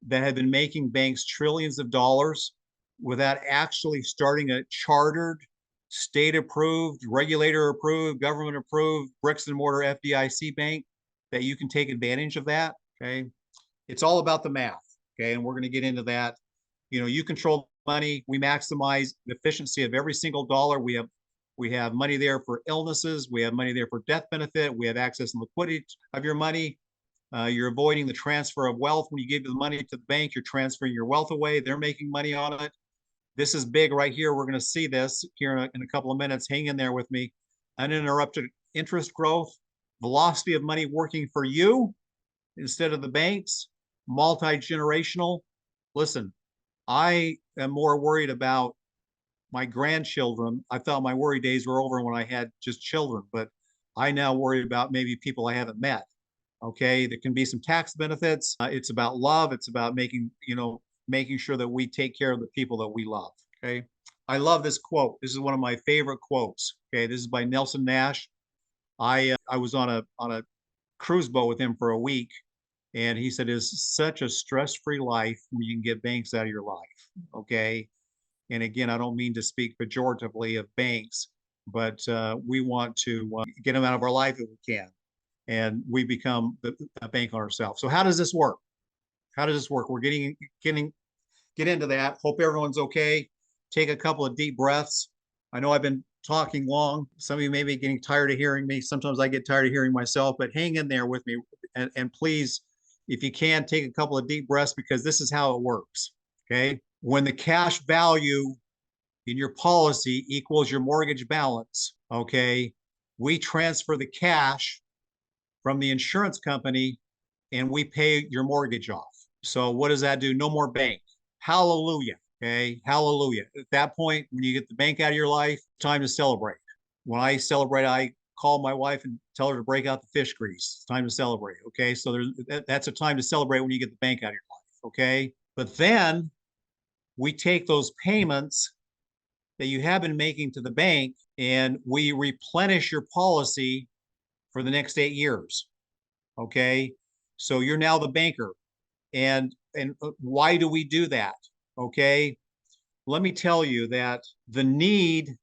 that have been making banks trillions of dollars without actually starting a chartered, state-approved, regulator-approved, government-approved, bricks-and-mortar FDIC bank, that you can take advantage of that? Okay, it's all about the math. Okay, and we're going to get into that. You control money. We maximize the efficiency of every single dollar. We have money there for illnesses. We have money there for death benefit. We have access and liquidity of your money. You're avoiding the transfer of wealth. When you give the money to the bank, you're transferring your wealth away. They're making money on it. This is big right here. We're going to see this here in a couple of minutes. Hang in there with me. Uninterrupted interest growth, velocity of money working for you instead of the banks, multi-generational. Listen, I am more worried about my grandchildren. I thought my worry days were over when I had just children, but I now worry about maybe people I haven't met. Okay, there can be some tax benefits. It's about love. It's about making sure that we take care of the people that we love. Okay, I love this quote. This is one of my favorite quotes. Okay, this is by Nelson Nash. I was on a cruise boat with him for a week, and he said it's such a stress-free life when you can get banks out of your life. Okay. And again, I don't mean to speak pejoratively of banks, but we want to get them out of our life if we can, and we become a bank on ourselves. So how does this work? How does this work? We're get into that. Hope everyone's okay. Take a couple of deep breaths. I know I've been talking long. Some of you may be getting tired of hearing me. Sometimes I get tired of hearing myself, but hang in there with me. And please, if you can, take a couple of deep breaths, because this is how it works. Okay. When the cash value in your policy equals your mortgage balance, okay, we transfer the cash from the insurance company and we pay your mortgage off. So what does that do? No more bank. Hallelujah. Okay. Hallelujah. At that point, when you get the bank out of your life, time to celebrate. When I celebrate, I call my wife and tell her to break out the fish grease. It's time to celebrate. Okay. So that's a time to celebrate when you get the bank out of your life. Okay. But then we take those payments that you have been making to the bank and we replenish your policy for the next 8 years. Okay. So you're now the banker. And why do we do that? Okay. Let me tell you that the need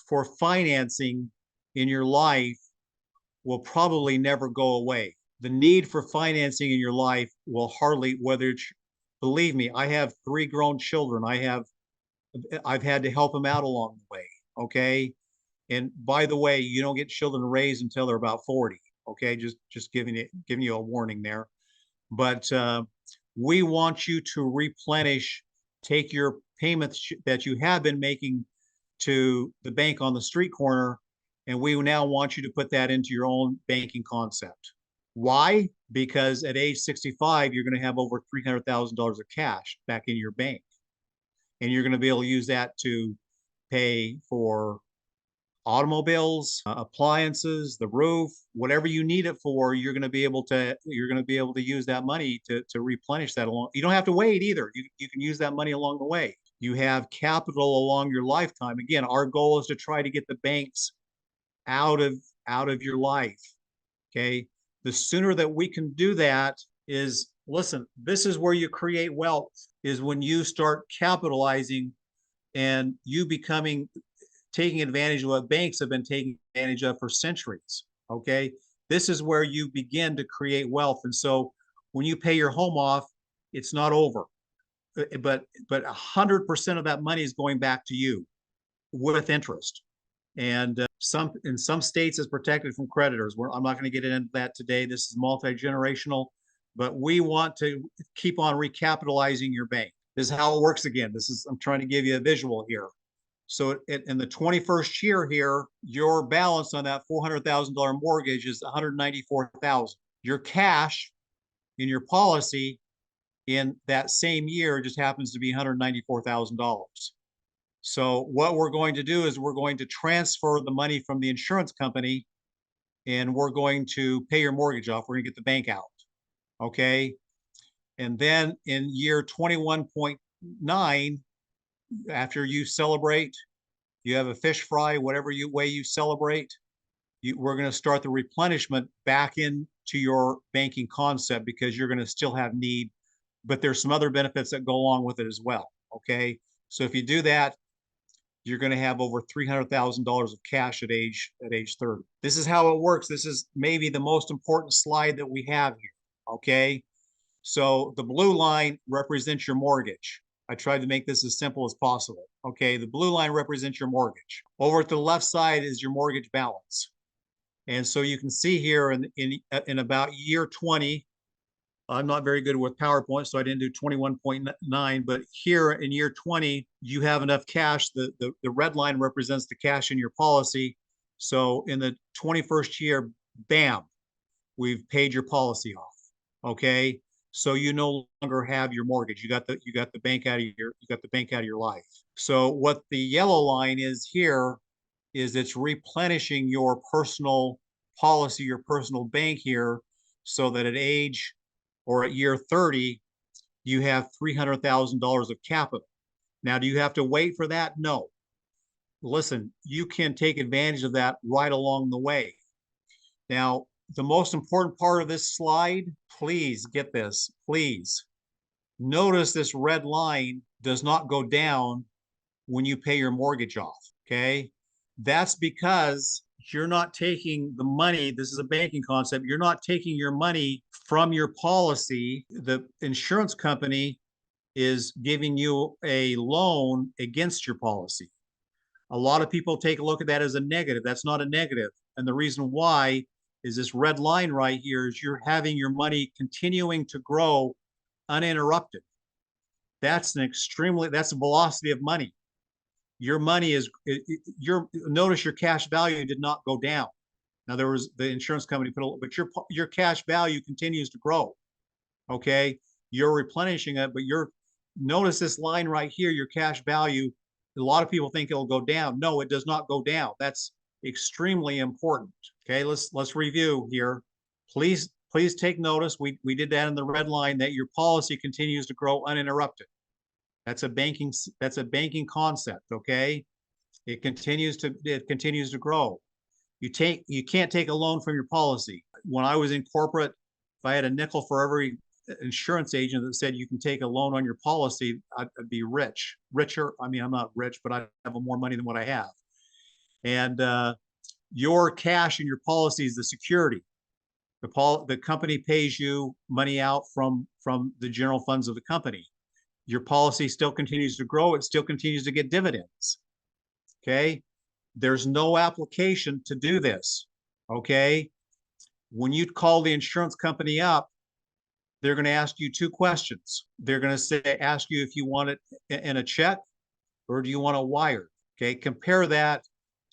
for financing in your life will probably never go away. The need for financing in your life will hardly, believe me, I have 3 grown children. I've had to help them out along the way. Okay. And by the way, you don't get children raised until they're about 40. Okay. Just giving you a warning there. But we want you to replenish, take your payments that you have been making to the bank on the street corner, and we now want you to put that into your own banking concept. Why? Because at age 65, you're going to have over $300,000 of cash back in your bank. And you're going to be able to use that to pay for automobiles, appliances, the roof, whatever you need it for. You're going to be able to use that money to replenish that along. You don't have to wait either. You can use that money along the way. You have capital along your lifetime. Again, our goal is to try to get the banks out of your life. Okay. The sooner that we can do that is, listen, this is where you create wealth, is when you start capitalizing and you taking advantage of what banks have been taking advantage of for centuries. Okay. This is where you begin to create wealth. And so when you pay your home off, it's not over, but 100% of that money is going back to you with interest. And in some states it's protected from creditors. I'm not going to get into that today. This is multi-generational, but we want to keep on recapitalizing your bank. This is how it works again. I'm trying to give you a visual here. So in the 21st year here, your balance on that $400,000 mortgage is $194,000. Your cash in your policy in that same year just happens to be $194,000. So what we're going to do is we're going to transfer the money from the insurance company and we're going to pay your mortgage off. We're going to get the bank out. Okay. And then in year 21.9, after you celebrate, you have a fish fry, whatever way you celebrate, we're going to start the replenishment back into your banking concept, because you're going to still have need, but there's some other benefits that go along with it as well. Okay. So if you do that, you're going to have over $300,000 of cash at age 30. This is how it works. This is maybe the most important slide that we have here. Okay. So the blue line represents your mortgage. I tried to make this as simple as possible. Okay. The blue line represents your mortgage. Over at the left side is your mortgage balance. And so you can see here in about year 20, I'm not very good with PowerPoint, so I didn't do 21.9, but here in year 20, you have enough cash. The red line represents the cash in your policy. So in the 21st year, bam, we've paid your policy off. Okay. So you no longer have your mortgage. You got the bank out of your life. So what the yellow line is here is it's replenishing your personal policy, your personal bank here, so that at age or at year 30, you have $300,000 of capital. Now, do you have to wait for that? No. Listen, you can take advantage of that right along the way. Now, the most important part of this slide, please get this, please. Notice this red line does not go down when you pay your mortgage off, okay? That's because you're not taking the money. This is a banking concept. You're not taking your money from your policy. The insurance company is giving you a loan against your policy. A lot of people take a look at that as a negative. That's not a negative. And the reason why is this red line right here is you're having your money continuing to grow uninterrupted. That's that's a velocity of money. Your money is, notice your cash value did not go down. Now there was the insurance company put but your cash value continues to grow. Okay. You're replenishing it, but notice this line right here, your cash value. A lot of people think it'll go down. No, it does not go down. That's extremely important. Okay, let's review here. Please take notice. We did that in the red line, that your policy continues to grow uninterrupted. That's a banking concept. Okay, it continues to grow. You can't take a loan from your policy. When I was in corporate, if I had a nickel for every insurance agent that said you can take a loan on your policy, I'd be richer. I mean, I'm not rich, but I have more money than what I have. And your cash in your policy is the security. The company pays you money out from the general funds of the company. Your policy still continues to grow. It still continues to get dividends. Okay. There's no application to do this. Okay. When you call the insurance company up, they're going to ask you two questions. They're going to ask you if you want it in a check or do you want a wire? Okay, compare that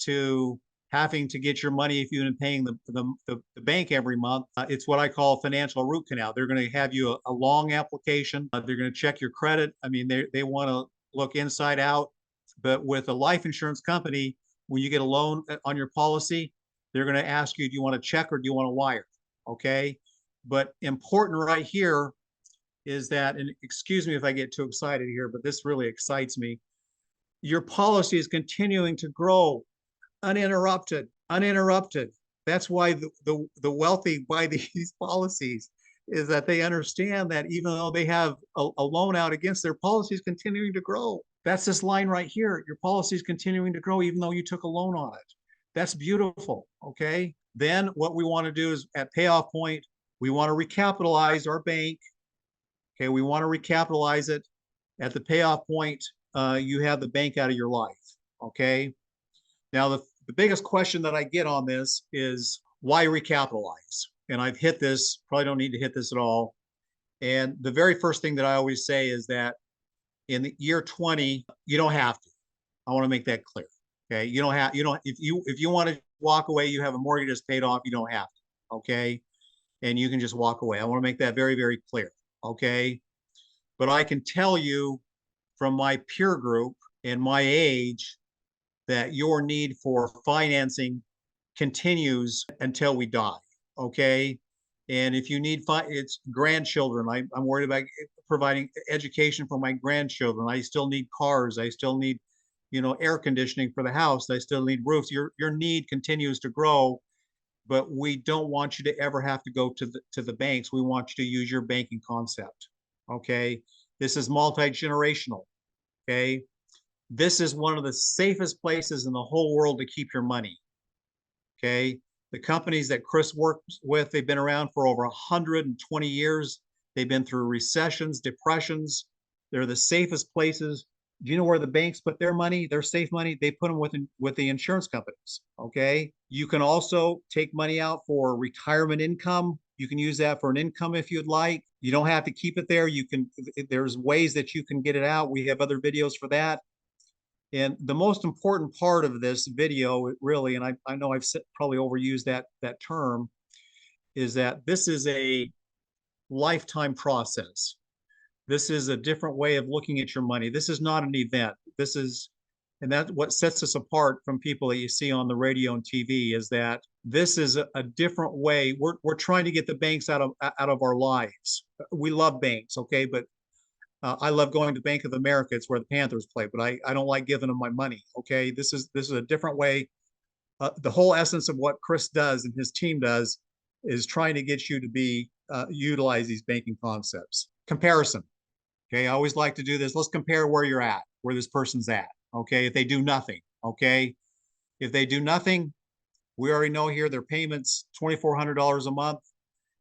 to having to get your money if you've been paying the bank every month. It's what I call financial root canal. They're going to have you a long application. They're going to check your credit. I mean, they want to look inside out. But with a life insurance company, when you get a loan on your policy, they're going to ask you, do you want a check or do you want a wire? Okay. But important right here is that, and excuse me if I get too excited here, but this really excites me. Your policy is continuing to grow uninterrupted. That's why the wealthy buy these policies, is that they understand that even though they have a loan out against their policies continuing to grow. That's this line right here. Your policy is continuing to grow even though you took a loan on it. That's beautiful. Okay. Then what we want to do is at payoff point, we want to recapitalize our bank. Okay, we want to recapitalize it. At the payoff point, you have the bank out of your life. Okay. Now, the biggest question that I get on this is why recapitalize? And I've hit this, probably don't need to hit this at all. And the very first thing that I always say is that in the year 20, you don't have to. I want to make that clear. Okay, you don't, if you want to walk away, you have a mortgage that's paid off, you don't have to. Okay. And you can just walk away. I want to make that very, very clear. Okay. But I can tell you from my peer group and my age that your need for financing continues until we die. Okay. And if you need, it's grandchildren. I'm worried about providing education for my grandchildren. I still need cars. I still need, air conditioning for the house. I still need roofs. Your need continues to grow. But we don't want you to ever have to go to the banks. We want you to use your banking concept. Okay. This is multi-generational. Okay. This is one of the safest places in the whole world to keep your money. Okay. The companies that Chris works with, they've been around for over 120 years. They've been through recessions, depressions. They're the safest places. Do you know where the banks put their money, their safe money? They put them with the insurance companies. Okay. You can also take money out for retirement income. You can use that for an income if you'd like. You don't have to keep it there. There's ways that you can get it out. We have other videos for that. And the most important part of this video, really, and I know I've probably overused that term, is that this is a lifetime process. This is a different way of looking at your money. This is not an event. And that's what sets us apart from people that you see on the radio and TV, is that this is a different way. We're trying to get the banks out of our lives. We love banks, okay? But I love going to Bank of America. It's where the Panthers play, but I don't like giving them my money, okay? This is a different way The whole essence of what Chris does and his team does is trying to get you to be utilize these banking concepts. Comparison. Okay, I always like to do this. Let's compare where you're at, where this person's at. Okay, if they do nothing. Okay, if they do nothing, we already know here their payments $2,400 a month,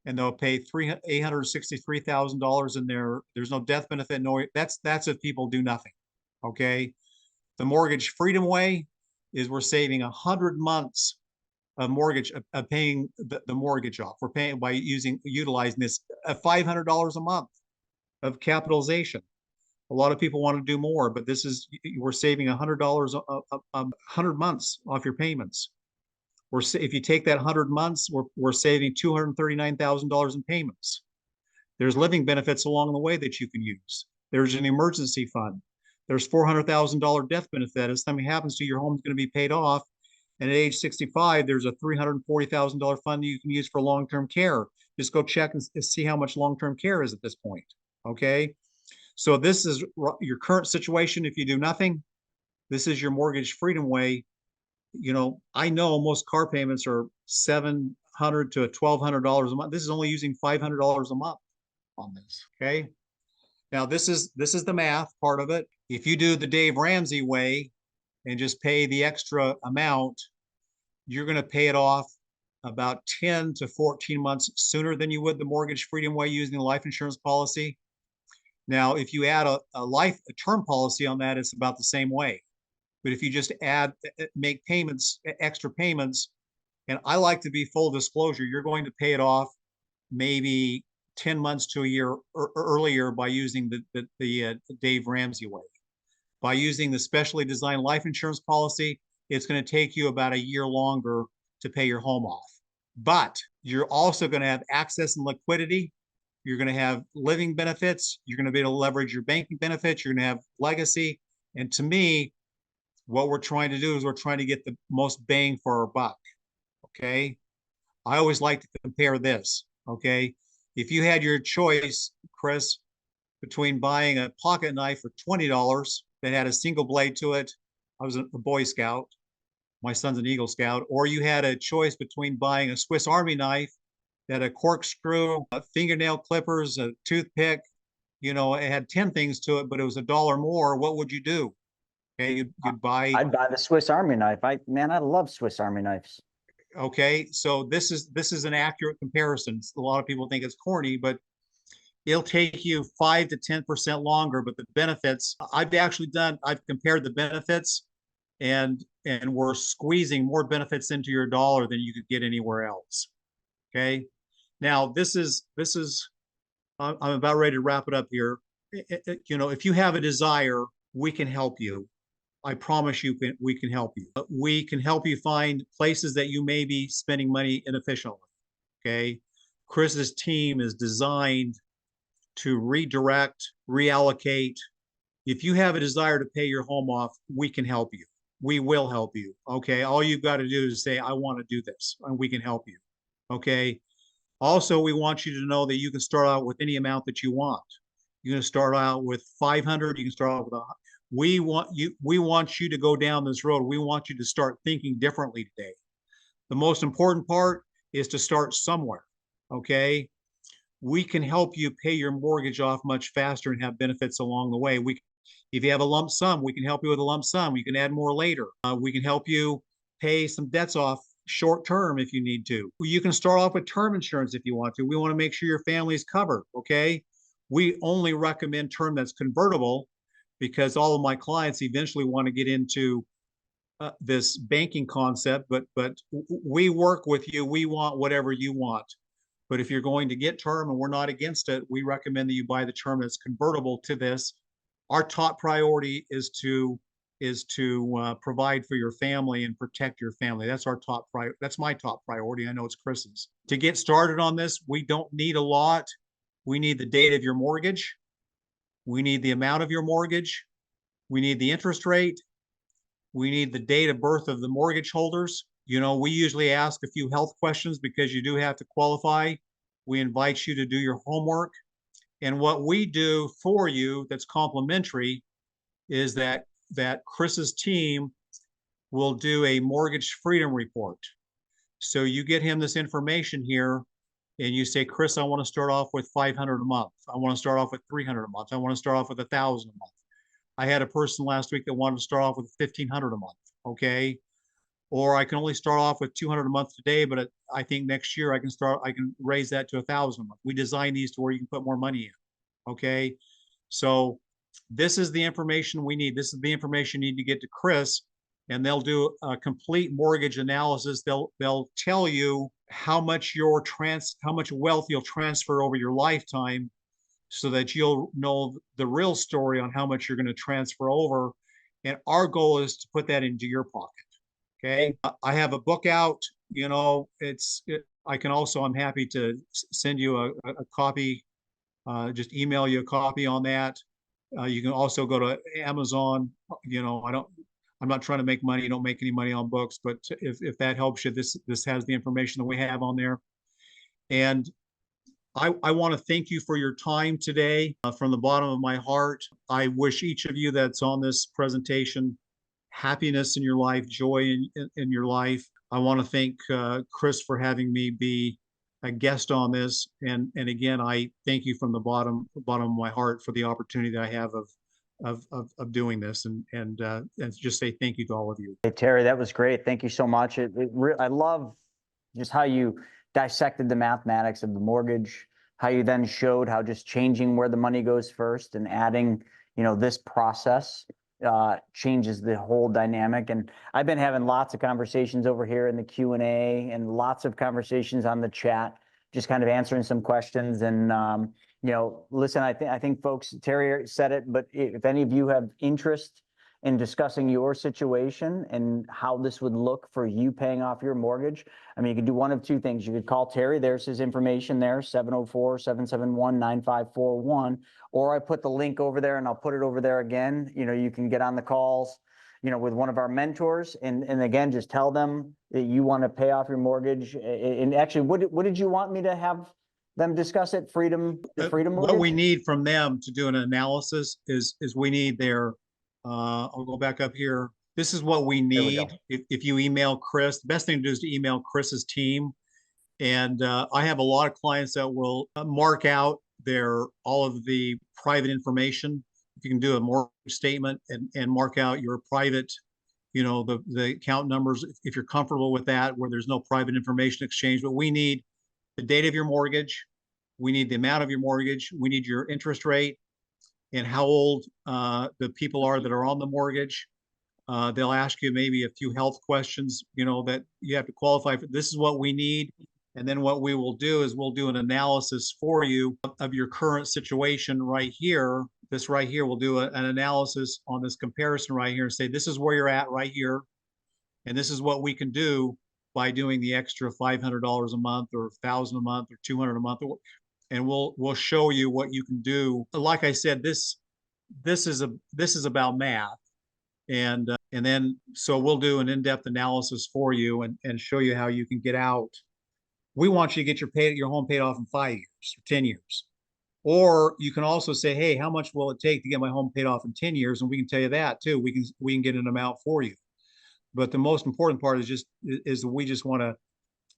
and they'll pay $863,000 in there. There's no death benefit. No, that's if people do nothing. Okay, the mortgage freedom way is we're saving 100 months of mortgage of paying the mortgage off. We're paying by utilizing this $500 a month of capitalization. A lot of people want to do more, but this is we're saving $100 a 100 months off your payments. If you take that 100 months, we're saving $239,000 in payments. There's living benefits along the way that you can use. There's an emergency fund. There's $400,000 death benefit. If something happens to you, your home's going to be paid off. And at age 65, there's a $340,000 fund that you can use for long-term care. Just go check and see how much long-term care is at this point. Okay. So this is your current situation. If you do nothing, this is your mortgage freedom way. You know, I know most car payments are $700 to $1,200 a month. This is only using $500 a month on this. Okay. Now this is the math part of it. If you do the Dave Ramsey way and just pay the extra amount, you're going to pay it off about 10 to 14 months sooner than you would the mortgage freedom way using the life insurance policy. Now, if you add a term policy on that, it's about the same way. But if you just make payments, extra payments, and I like to be full disclosure, you're going to pay it off maybe 10 months to a year earlier by using the Dave Ramsey way. By using the specially designed life insurance policy, it's going to take you about a year longer to pay your home off. But you're also going to have access and liquidity. You're going to have living benefits. You're going to be able to leverage your banking benefits. You're going to have legacy. And to me, what we're trying to do is we're trying to get the most bang for our buck. Okay. I always like to compare this. Okay. If you had your choice, Chris, between buying a pocket knife for $20 that had a single blade to it, I was a Boy Scout, my son's an Eagle Scout, or you had a choice between buying a Swiss Army knife that had a corkscrew, fingernail clippers, a toothpick, you know, it had 10 things to it, but it was $1 more, what would you do? Okay, you'd buy. I'd buy the Swiss Army knife. I love Swiss Army knives. Okay, so this is an accurate comparison. A lot of people think it's corny, but it'll take you 5 to 10% longer. But the benefits, I've compared the benefits, and we're squeezing more benefits into your dollar than you could get anywhere else. Okay, now this is I'm about ready to wrap it up here. You know, if you have a desire, we can help you. I promise you, we can help you. We can help you find places that you may be spending money inefficiently. Okay, Chris's team is designed to redirect, reallocate. If you have a desire to pay your home off, we can help you. We will help you. Okay, all you've got to do is say, I want to do this, and we can help you. Okay. Also, we want you to know that you can start out with any amount that you want. You're going to start out with 500. You can start out with we want you to go down this road. We want you to start thinking differently today. The most important part is to start somewhere. Okay. We can help you pay your mortgage off much faster and have benefits along the way. If you have a lump sum, we can help you with a lump sum. You can add more later. We can help you pay some debts off short term if you need to. You can start off with term insurance if you want to. We want to make sure your family is covered. Okay. We only recommend term that's convertible because all of my clients eventually want to get into this banking concept, but we work with you. We want whatever you want. But if you're going to get term and we're not against it, we recommend that you buy the term that's convertible to this. Our top priority is to provide for your family and protect your family. That's our top priority. That's my top priority. I know it's Chris's. To get started on this, we don't need a lot. We need the date of your mortgage. We need the amount of your mortgage. We need the interest rate. We need the date of birth of the mortgage holders. You know, we usually ask a few health questions because you do have to qualify. We invite you to do your homework. And what we do for you that's complimentary is that Chris's team will do a mortgage freedom report. So you get him this information here and you say, Chris, I want to start off with 500 a month. I want to start off with 300 a month. I want to start off with 1,000 a month. I had a person last week that wanted to start off with 1,500 a month. Okay. Or I can only start off with 200 a month today, but I think next year I can raise that to 1,000 a month. We design these to where you can put more money in. Okay. So this is the information we need. This is the information you need to get to Chris, and they'll do a complete mortgage analysis. They'll tell you how much wealth you'll transfer over your lifetime, so that you'll know the real story on how much you're going to transfer over. And our goal is to put that into your pocket. Okay. I have a book out, I'm happy to send you a copy, just email you a copy on that. You can also go to Amazon. I'm not trying to make money. You don't make any money on books, but if that helps you, this has the information that we have on there. And I want to thank you for your time today from the bottom of my heart. I wish each of you that's on this presentation happiness in your life, joy in your life. I want to thank Chris for having me be a guest on this. And again, I thank you from the bottom of my heart for the opportunity that I have of doing this, and just say thank you to all of you. Hey, Terry, that was great. Thank you so much. I love just how you dissected the mathematics of the mortgage, how you then showed how just changing where the money goes first and adding, this process changes the whole dynamic. And I've been having lots of conversations over here in the Q&A and lots of conversations on the chat, just kind of answering some questions. And, listen, I think folks, Terry said it, but if any of you have interest in discussing your situation and how this would look for you paying off your mortgage, I mean, you could do one of two things. You could call Terry. There's his information there, 704-771-9541. Or I put the link over there, and I'll put it over there again. You can get on the calls, with one of our mentors, and again, just tell them that you want to pay off your mortgage. And actually, what did you want me to have them discuss it? The freedom mortgage? What we need from them to do an analysis is we need their I'll go back up here. This is what we need. If you email Chris, the best thing to do is to email Chris's team. And I have a lot of clients that will mark out all of the private information. If you can do a mortgage statement and mark out your private, the account numbers, if you're comfortable with that, where there's no private information exchange. But we need the date of your mortgage. We need the amount of your mortgage. We need your interest rate and how old the people are that are on the mortgage. They'll ask you maybe a few health questions, that you have to qualify for. This is what we need. And then what we will do is we'll do an analysis for you of your current situation right here. This right here, we'll do an analysis on this comparison right here and say, this is where you're at right here. And this is what we can do by doing the extra $500 a month or $1,000 a month or $200 a month. And we'll show you what you can do. Like I said, this is about math, and then so we'll do an in-depth analysis for you and show you how you can get out. We want you to get your home paid off in 5 years or 10 years, or you can also say, hey, how much will it take to get my home paid off in 10 years? And we can tell you that too. We can get an amount for you. But the most important part is we just want to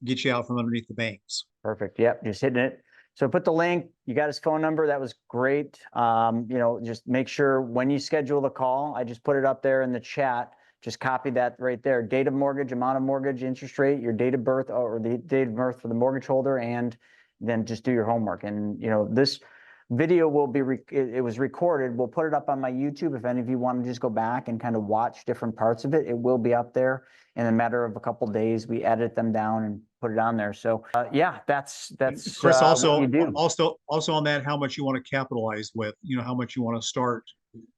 get you out from underneath the banks. Perfect. Yep, just hitting it. So put the link, you got his phone number. That was great. Just make sure when you schedule the call, I just put it up there in the chat. Just copy that right there. Date of mortgage, amount of mortgage, interest rate, your date of birth or the date of birth for the mortgage holder, and then just do your homework. And, this video will be, it was recorded. We'll put it up on my YouTube. If any of you want to just go back and kind of watch different parts of it, it will be up there. In a matter of a couple of days, we edit them down and put it on there. So yeah, that's Chris, also what you do. Also on that, how much you want to capitalize with, how much you want to start.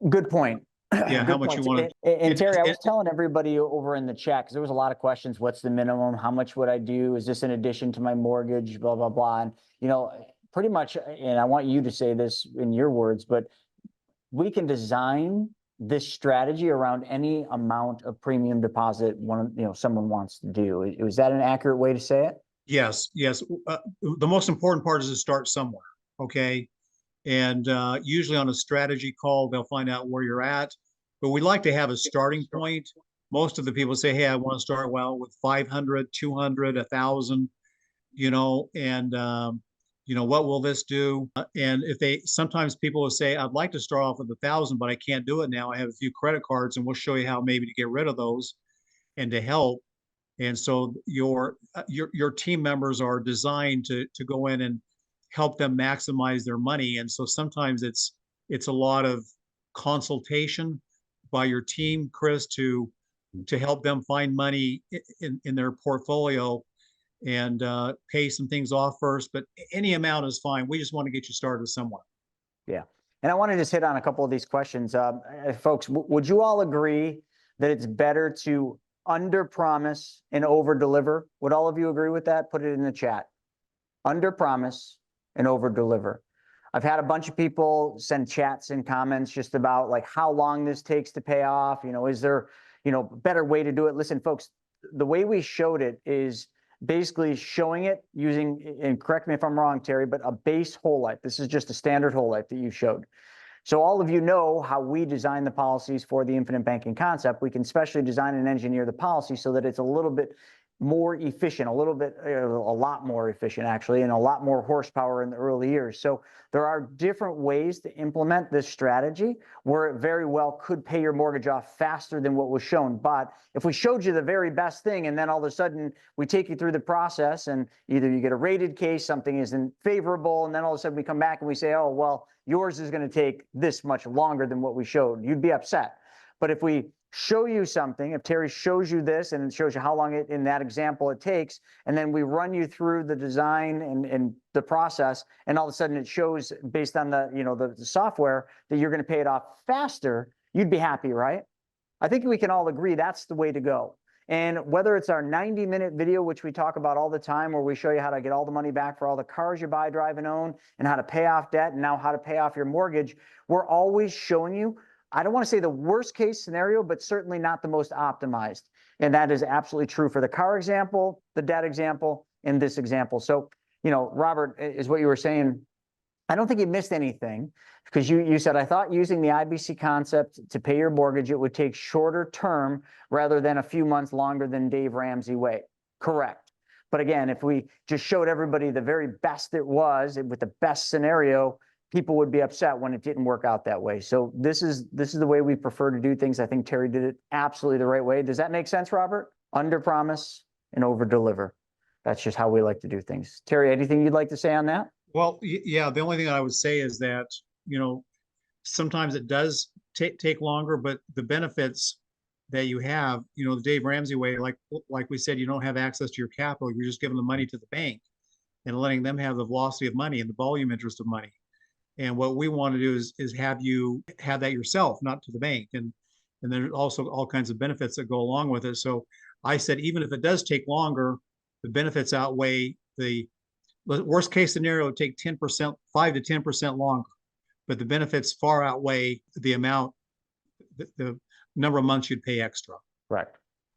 Good point. Yeah, how much you want to. And Terry, I was telling everybody over in the chat, because there was a lot of questions. What's the minimum? How much would I do? Is this in addition to my mortgage? Blah, blah, blah. And, pretty much, and I want you to say this in your words, but we can design this strategy around any amount of premium deposit someone wants to do. Is that an accurate way to say it? Yes. The most important part is to start somewhere. Okay. And usually on a strategy call, they'll find out where you're at. But we like to have a starting point. most of the people say, hey, I want to start well with 500, 200, 1,000, and what will this do? And if sometimes people will say, I'd like to start off with 1,000, but I can't do it now. I have a few credit cards, and we'll show you how maybe to get rid of those and to help. And so your team members are designed to go in and help them maximize their money. And so sometimes it's a lot of consultation by your team, Chris, to help them find money in their portfolio and pay some things off first. But any amount is fine. We just want to get you started somewhere. Yeah. And I want to just hit on a couple of these questions. Folks, would you all agree that it's better to under promise and over deliver? Would all of you agree with that? Put it in the chat. Under promise and over deliver. I've had a bunch of people send chats and comments just about like how long this takes to pay off. Is there, a better way to do it? Listen, folks, the way we showed it is basically showing it using, and correct me if I'm wrong, Terry, but a base whole life. This is just a standard whole life that you showed. So all of you know how we design the policies for the infinite banking concept. We can specially design and engineer the policy so that it's a little bit more efficient, a lot more efficient actually, and a lot more horsepower in the early years. So there are different ways to implement this strategy where it very well could pay your mortgage off faster than what was shown. But if we showed you the very best thing and then all of a sudden we take you through the process and either you get a rated case, something isn't favorable, and then all of a sudden we come back and we say, oh, well, yours is going to take this much longer than what we showed, you'd be upset. But if we show you something, if Terry shows you this and shows you how long in that example it takes, and then we run you through the design and the process, and all of a sudden it shows based on the software that you're going to pay it off faster, you'd be happy, right? I think we can all agree that's the way to go. And whether it's our 90-minute video, which we talk about all the time, where we show you how to get all the money back for all the cars you buy, drive, and own, and how to pay off debt, and now how to pay off your mortgage, we're always showing you, I don't want to say the worst case scenario, but certainly not the most optimized. And that is absolutely true for the car example, the debt example, and this example. So, Robert, is what you were saying. I don't think you missed anything because you said, I thought using the IBC concept to pay your mortgage, it would take shorter term rather than a few months longer than Dave Ramsey way. Correct. But again, if we just showed everybody the very best it was with the best scenario, people would be upset when it didn't work out that way. So this is the way we prefer to do things. I think Terry did it absolutely the right way. Does that make sense, Robert? Under promise and over deliver. That's just how we like to do things. Terry, anything you'd like to say on that? Well, yeah, the only thing I would say is that, sometimes it does take longer, but the benefits that you have, the Dave Ramsey way, like we said, you don't have access to your capital. You're just giving the money to the bank and letting them have the velocity of money and the volume interest of money. And what we want to do is have you have that yourself, not to the bank. And there's also all kinds of benefits that go along with it. So I said, even if it does take longer, the benefits outweigh the worst case scenario would take 10%, 5 to 10% longer, but the benefits far outweigh the amount, the number of months you'd pay extra. Right.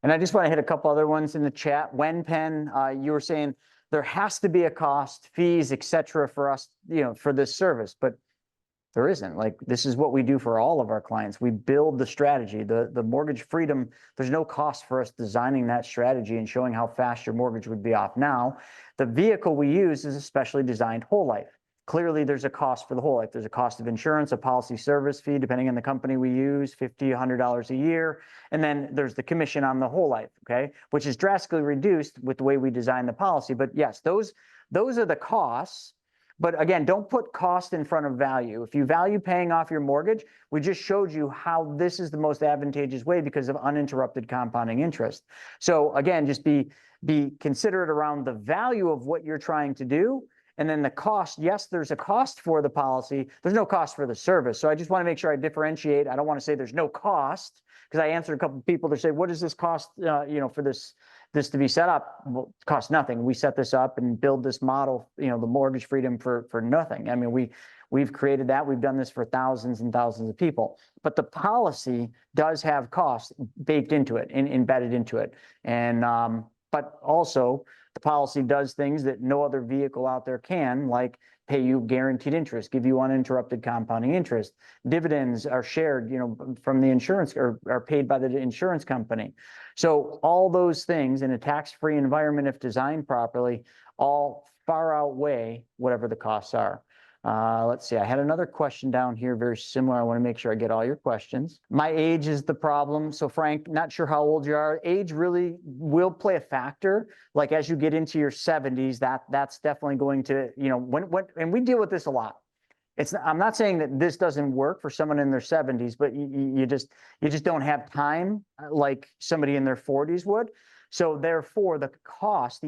And I just want to hit a couple other ones in the chat. Pen, you were saying there has to be a cost, fees, et cetera, for us, for this service, but there isn't. Like, this is what we do for all of our clients. We build the strategy, the mortgage freedom. There's no cost for us designing that strategy and showing how fast your mortgage would be off. Now, the vehicle we use is a specially designed whole life. Clearly, there's a cost for the whole life. There's a cost of insurance, a policy service fee, depending on the company we use, $50, $100 a year. And then there's the commission on the whole life, okay, which is drastically reduced with the way we design the policy. But yes, those are the costs. But again, don't put cost in front of value. If you value paying off your mortgage, we just showed you how this is the most advantageous way because of uninterrupted compounding interest. So again, just be considerate around the value of what you're trying to do. And then the cost, yes, there's a cost for the policy. There's no cost for the service. So I just want to make sure I differentiate. I don't want to say there's no cost because I answered a couple of people to say, what does this cost, for this to be set up? Well, it costs nothing. We set this up and build this model, the mortgage freedom for nothing. I mean, we've created that. We've done this for thousands and thousands of people. But the policy does have costs baked into it and embedded into it. And but also, the policy does things that no other vehicle out there can, like pay you guaranteed interest, give you uninterrupted compounding interest. Dividends are shared, from the insurance or are paid by the insurance company. So all those things in a tax-free environment, if designed properly, all far outweigh whatever the costs are. Let's see, I had another question down here, very similar. I want to make sure I get all your questions. My age is the problem. So Frank, not sure how old you are. Age really will play a factor. Like as you get into your 70s, that's definitely going to, and we deal with this a lot. I'm not saying that this doesn't work for someone in their 70s, but you just don't have time like somebody in their 40s would. So therefore, the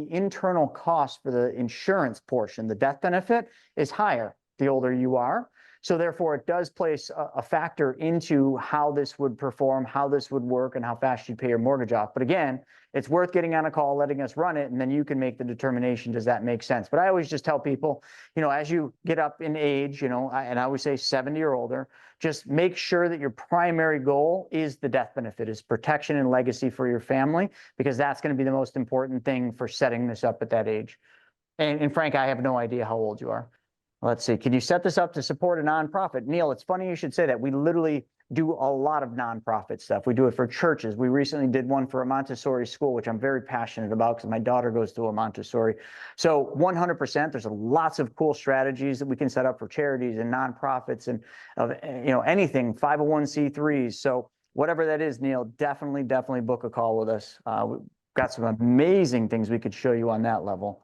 internal cost for the insurance portion, the death benefit, is higher the older you are. So therefore, it does place a factor into how this would perform, how this would work, and how fast you pay your mortgage off. But again, it's worth getting on a call, letting us run it, and then you can make the determination, does that make sense? But I always just tell people, as you get up in age, and I always say 70 or older, just make sure that your primary goal is the death benefit, is protection and legacy for your family, because that's going to be the most important thing for setting this up at that age. And Frank, I have no idea how old you are. Let's see. Can you set this up to support a nonprofit? Neil, it's funny you should say that. We literally do a lot of nonprofit stuff. We do it for churches. We recently did one for a Montessori school, which I'm very passionate about because my daughter goes to a Montessori. So 100%, there's lots of cool strategies that we can set up for charities and nonprofits and anything, 501c3s. So whatever that is, Neil, definitely book a call with us. We've got some amazing things we could show you on that level.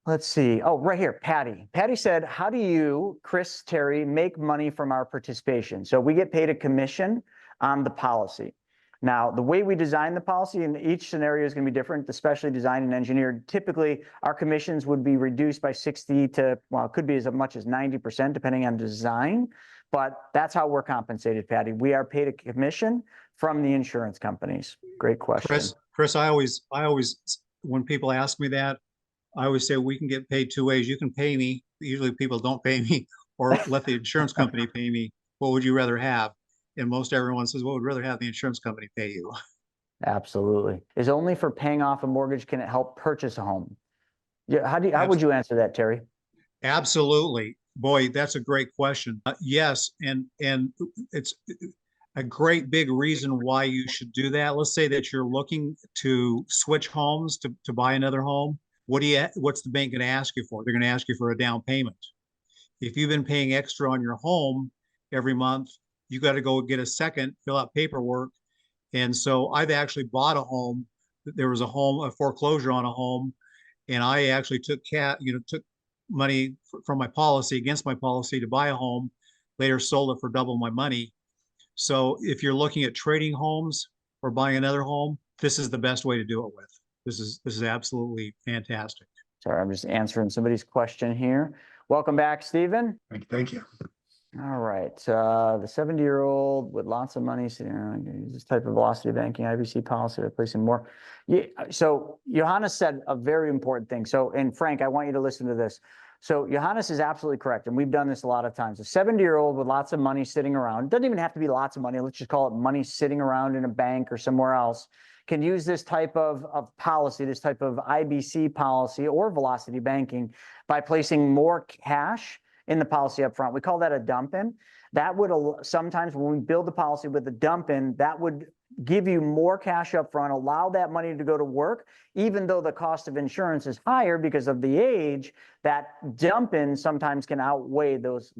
Let's see. Oh, right here, Patty. Patty said, how do you, Chris, Terry, make money from our participation? So we get paid a commission on the policy. Now, the way we design the policy in each scenario is going to be different, especially designed and engineered. Typically, our commissions would be reduced by 60 to, well, it could be as much as 90%, depending on design. But that's how we're compensated, Patty. We are paid a commission from the insurance companies. Great question. Chris, I always, when people ask me that, I always say we can get paid two ways. You can pay me. Usually people don't pay me, or let the insurance company pay me. What would you rather have? And most everyone says, well, we'd rather have the insurance company pay you. Absolutely. Is only for paying off a mortgage, can it help purchase a home? Yeah. How would you answer that, Terry? Absolutely. Boy, that's a great question. Yes. And it's a great big reason why you should do that. Let's say that you're looking to switch homes to buy another home. What's the bank going to ask you for? They're going to ask you for a down payment. If you've been paying extra on your home every month, you got to go get a second, fill out paperwork. And so I've actually bought a home. There was a foreclosure on a home, and I actually took money from my policy, against my policy, to buy a home. Later sold it for double my money. So if you're looking at trading homes or buying another home, this is the best way to do it with. This is absolutely fantastic. Sorry, I'm just answering somebody's question here. Welcome back, Stephen. Thank you. All right. The 70-year-old with lots of money, this type of velocity banking, IBC policy, replacing more. Yeah, so Johannes said a very important thing. So, and Frank, I want you to listen to this. So Johannes is absolutely correct. And we've done this a lot of times. A 70-year-old with lots of money sitting around, doesn't even have to be lots of money. Let's just call it money sitting around in a bank or somewhere else, can use this type of policy, this type of IBC policy or velocity banking by placing more cash in the policy up front. We call that a dump-in. That would sometimes, when we build the policy with a dump-in, that would give you more cash up front, allow that money to go to work, even though the cost of insurance is higher because of the age. That dump-in sometimes can outweigh those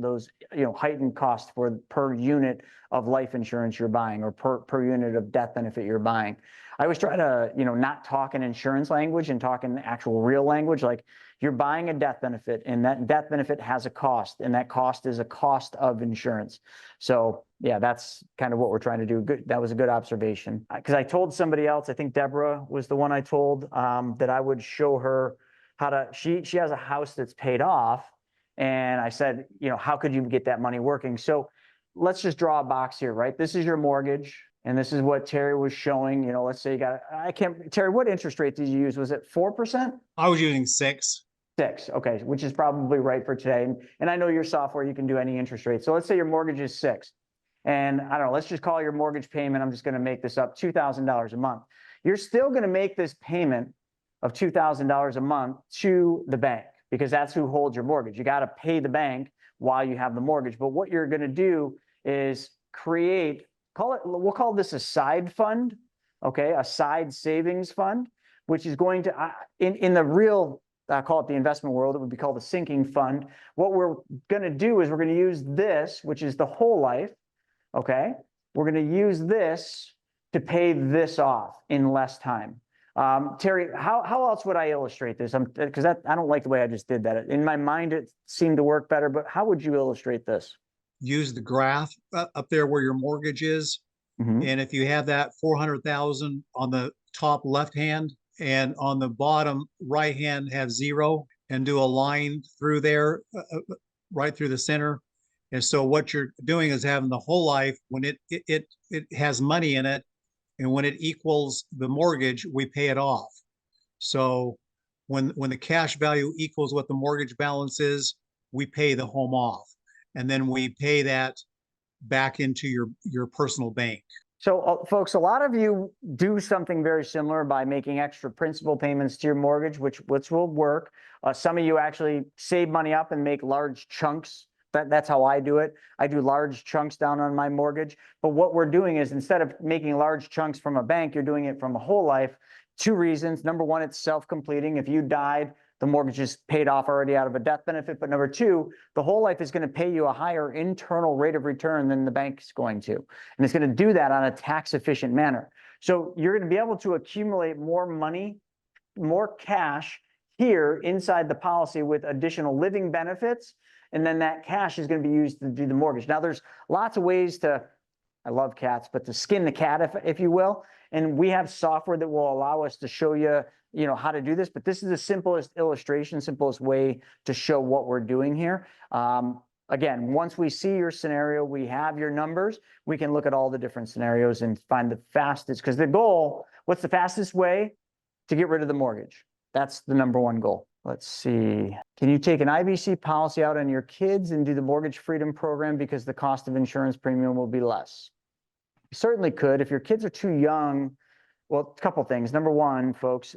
heightened costs for per unit of life insurance you're buying, or per unit of death benefit you're buying. I always try to not talk in insurance language and talk in actual real language. Like, you're buying a death benefit, and that death benefit has a cost, and that cost is a cost of insurance. So yeah, that's kind of what we're trying to do. Good. That was a good observation. Because I told somebody else, I think Deborah was the one I told, that I would show her how to, she has a house that's paid off. And I said, how could you get that money working? So let's just draw a box here, right? This is your mortgage. And this is what Terry was showing. Let's say you got, Terry, what interest rate did you use? Was it 4%? I was using 6. 6, okay, which is probably right for today. And I know your software, you can do any interest rate. So let's say your mortgage is 6. And I don't know, let's just call your mortgage payment, I'm just going to make this up, $2,000 a month. You're still going to make this payment of $2,000 a month to the bank. because that's who holds your mortgage. You got to pay the bank while you have the mortgage. But what you're going to do is create, we'll call this a side fund, okay, a side savings fund, which is going to, in the real, I call it the investment world, it would be called a sinking fund. What we're going to do is we're going to use this, which is the whole life, okay? We're going to use this to pay this off in less time. Terry, how else would I illustrate this? Because I don't like the way I just did that. In my mind, it seemed to work better, but how would you illustrate this? Use the graph up there where your mortgage is. And if you have that 400,000 on the top left hand and on the bottom right hand have 0, and do a line through there, right through the center. And so what you're doing is having the whole life when it has money in it, and when it equals the mortgage, we pay it off. So when the cash value equals what the mortgage balance is, we pay the home off, and then we pay that back into your personal bank. So folks, a lot of you do something very similar by making extra principal payments to your mortgage, which will work. Some of you actually save money up and make large chunks. That's how I do it. I do large chunks down on my mortgage. But what we're doing is, instead of making large chunks from a bank, you're doing it from a whole life. 2 reasons. Number one, it's self-completing. If you died, the mortgage is paid off already out of a death benefit. But number 2, the whole life is going to pay you a higher internal rate of return than the bank's going to. And it's going to do that on a tax-efficient manner. So you're going to be able to accumulate more money, more cash here inside the policy with additional living benefits. And then that cash is going to be used to do the mortgage. Now, there's lots of ways to, I love cats, but to skin the cat, if you will. And we have software that will allow us to show you, how to do this. But this is the simplest illustration, simplest way to show what we're doing here. Again, once we see your scenario, we have your numbers, we can look at all the different scenarios and find the fastest, because the goal, what's the fastest way to get rid of the mortgage? That's the number one goal. Let's see. Can you take an IBC policy out on your kids and do the mortgage freedom program because the cost of insurance premium will be less? You certainly could. If your kids are too young, well, a couple things. Number one, folks,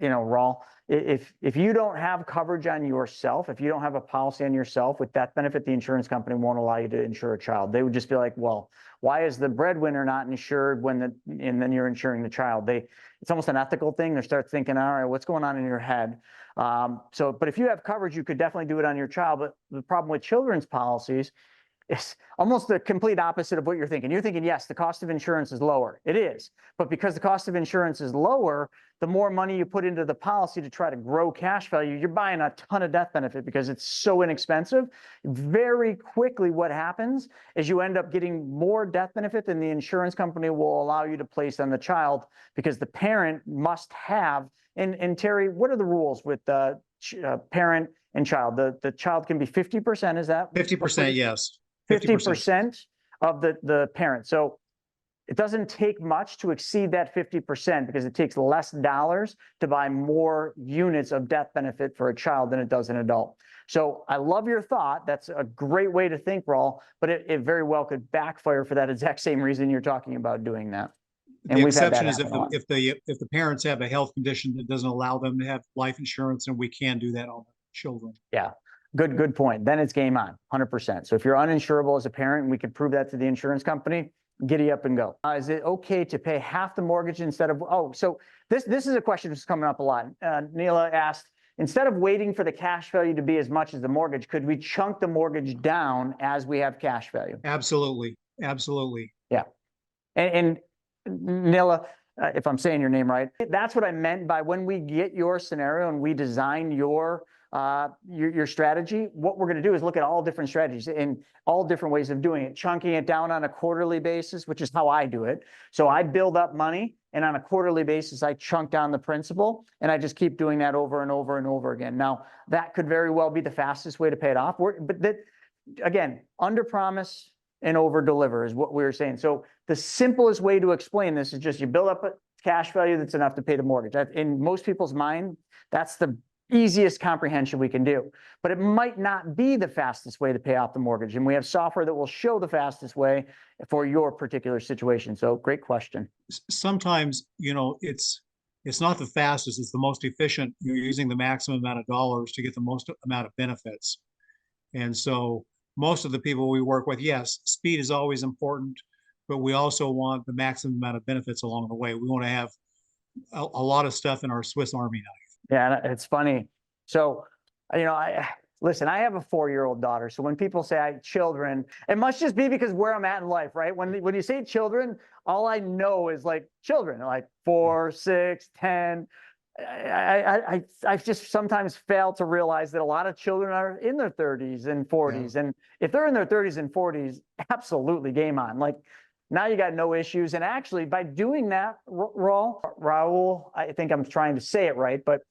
Raul, if you don't have coverage on yourself, if you don't have a policy on yourself with death benefit, the insurance company won't allow you to insure a child. They would just be like, well, why is the breadwinner not insured and then you're insuring the child? It's almost an ethical thing. They start thinking, all right, what's going on in your head? But if you have coverage, you could definitely do it on your child. But the problem with children's policies is almost the complete opposite of what you're thinking. You're thinking, yes, the cost of insurance is lower. It is. But because the cost of insurance is lower, the more money you put into the policy to try to grow cash value, you're buying a ton of death benefit because it's so inexpensive. Very quickly, what happens is you end up getting more death benefit than the insurance company will allow you to place on the child, because the parent must have, and Terry, what are the rules with the parent and child? The child can be 50%, is that? 50%, yes. 50% of the parent. So it doesn't take much to exceed that 50%, because it takes less dollars to buy more units of death benefit for a child than it does an adult. So I love your thought. That's a great way to think, Raul, but it very well could backfire for that exact same reason you're talking about doing that. And the we've had that exception is happen if the parents have a health condition that doesn't allow them to have life insurance, and we can do that on children. Yeah. Good point. Then it's game on, 100%. So if you're uninsurable as a parent, and we could prove that to the insurance company, giddy up and go. Is it okay to pay half the mortgage instead of, so this is a question that's coming up a lot. Neela asked, instead of waiting for the cash value to be as much as the mortgage, could we chunk the mortgage down as we have cash value? Absolutely. Absolutely. Yeah. And Neela, if I'm saying your name right, that's what I meant by when we get your scenario and we design your strategy. What we're going to do is look at all different strategies and all different ways of doing it, chunking it down on a quarterly basis, which is how I do it. So I build up money, and on a quarterly basis, I chunk down the principal, and I just keep doing that over and over and over again. Now, that could very well be the fastest way to pay it off. But that, again, under promise and over deliver is what we were saying. So the simplest way to explain this is just you build up a cash value that's enough to pay the mortgage. In most people's mind, that's the easiest comprehension we can do, but it might not be the fastest way to pay off the mortgage. And we have software that will show the fastest way for your particular situation. So great question. Sometimes, it's It's not the fastest, it's the most efficient. You're using the maximum amount of dollars to get the most amount of benefits. And so most of the people we work with, yes, speed is always important, but we also want the maximum amount of benefits along the way. We want to have a lot of stuff in our Swiss Army knife. Yeah, and it's funny. So, listen, I have a 4-year-old daughter. So when people say children, it must just be because where I'm at in life, right? When you say children, all I know is like children, like 4, 6, 10. I just sometimes fail to realize that a lot of children are in their 30s and 40s. Yeah. And if they're in their 30s and 40s, absolutely game on. Like now you got no issues. And actually by doing that, Raul, I think I'm trying to say it right, but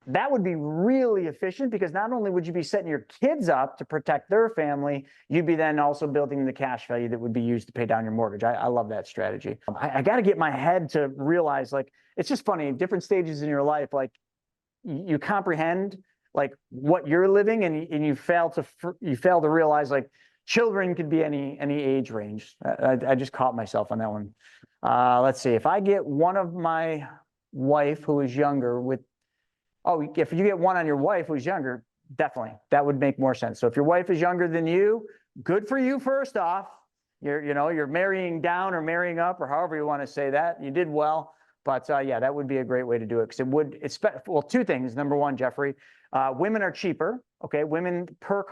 that would be really efficient because not only would you be setting your kids up to protect their family, you'd be then also building the cash value that would be used to pay down your mortgage. I love that strategy. I got to get my head to realize, like, it's just funny, different stages in your life, like you comprehend like what you're living and you fail to realize like children could be any age range. I just caught myself on that one. Let's see, if I get one of my wife who is younger with, if you get one on your wife who's younger, definitely, that would make more sense. So if your wife is younger than you, good for you first off. You're marrying down or marrying up or however you want to say that. You did well. But yeah, that would be a great way to do it because well, two things. Number one, Jeffrey, women are cheaper. Okay, women per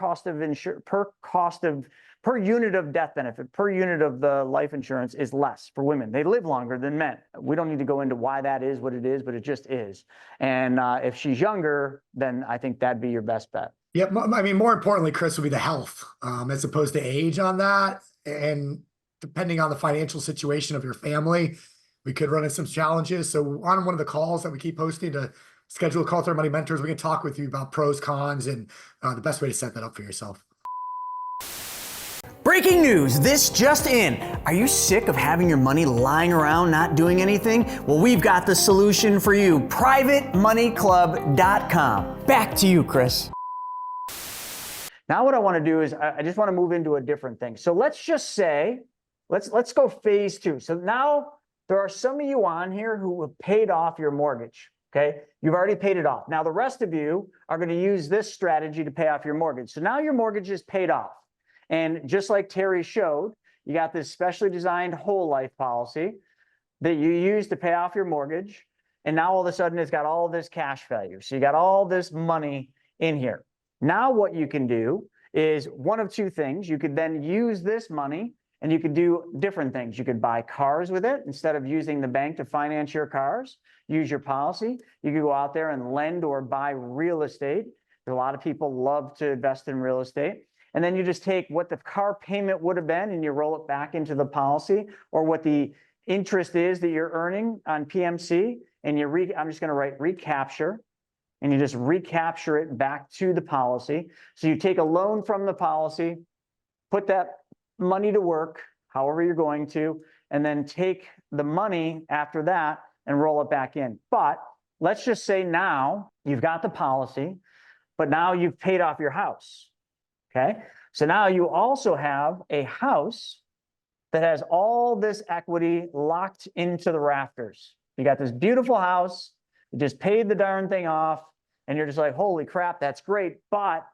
unit of death benefit, per unit of the life insurance is less for women. They live longer than men. We don't need to go into why that is what it is, but it just is. And if she's younger, then I think that'd be your best bet. Yeah, I mean, more importantly, Chris, would be the health as opposed to age on that. And depending on the financial situation of your family, we could run into some challenges. So on one of the calls that we keep posting to schedule a call with our money mentors, we can talk with you about pros, cons, and the best way to set that up for yourself. Breaking news, this just in. Are you sick of having your money lying around not doing anything? Well, we've got the solution for you, privatemoneyclub.com. Back to you, Chris. Now what I want to do is I just want to move into a different thing. So let's just say, let's go phase 2. So now there are some of you on here who have paid off your mortgage, okay? You've already paid it off. Now the rest of you are going to use this strategy to pay off your mortgage. So now your mortgage is paid off. And just like Terry showed, you got this specially designed whole life policy that you use to pay off your mortgage. And now all of a sudden it's got all this cash value. So you got all this money in here. Now what you can do is one of two things. You could then use this money and you could do different things. You could buy cars with it instead of using the bank to finance your cars. Use your policy. You could go out there and lend or buy real estate. A lot of people love to invest in real estate. And then you just take what the car payment would have been and you roll it back into the policy, or what the interest is that you're earning on PMC. And I'm just going to write recapture, and you just recapture it back to the policy. So you take a loan from the policy, put that money to work, however you're going to, and then take the money after that and roll it back in. But let's just say now you've got the policy, but now you've paid off your house. Okay. So now you also have a house that has all this equity locked into the rafters. You got this beautiful house, you just paid the darn thing off, and you're just like, holy crap, that's great. But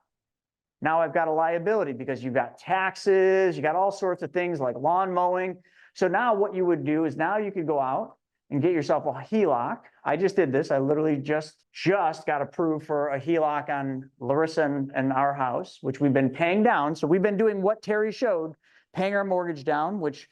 now I've got a liability because you've got taxes, you got all sorts of things like lawn mowing. So now what you would do is now you could go out and get yourself a HELOC. I just did this. I literally just got approved for a HELOC on Larissa and our house, which we've been paying down. So we've been doing what Terry showed, paying our mortgage down, which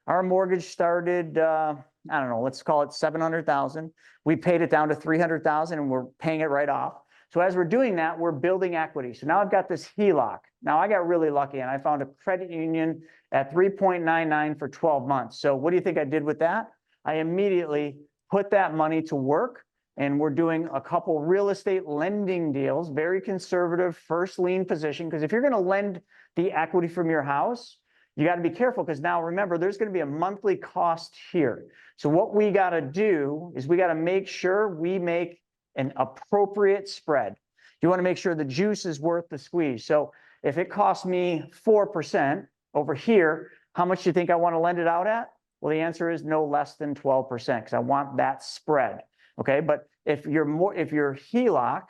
our mortgage started, I don't know, let's call it 700,000. We paid it down to 300,000 and we're paying it right off. So as we're doing that, we're building equity. So now I've got this HELOC. Now I got really lucky and I found a credit union at 3.99 for 12 months. So what do you think I did with that? I immediately put that money to work, and we're doing a couple real estate lending deals, very conservative first lien position. Because if you're going to lend the equity from your house, you got to be careful, because now remember, there's going to be a monthly cost here. So what we got to do is we got to make sure we make an appropriate spread. You want to make sure the juice is worth the squeeze. So if it costs me 4% over here, how much do you think I want to lend it out at? Well, the answer is no less than 12%, because I want that spread. Okay, but if your HELOC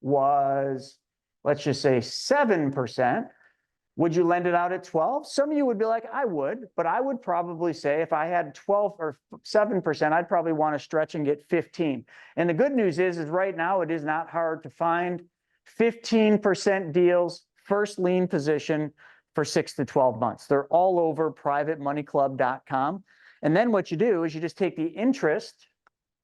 was, let's just say 7%, would you lend it out at 12? Some of you would be like, I would, but I would probably say if I had 12 or 7%, I'd probably want to stretch and get 15. And the good news is right now it is not hard to find 15% deals, first lien position for 6 to 12 months. They're all over privatemoneyclub.com. And then what you do is you just take the interest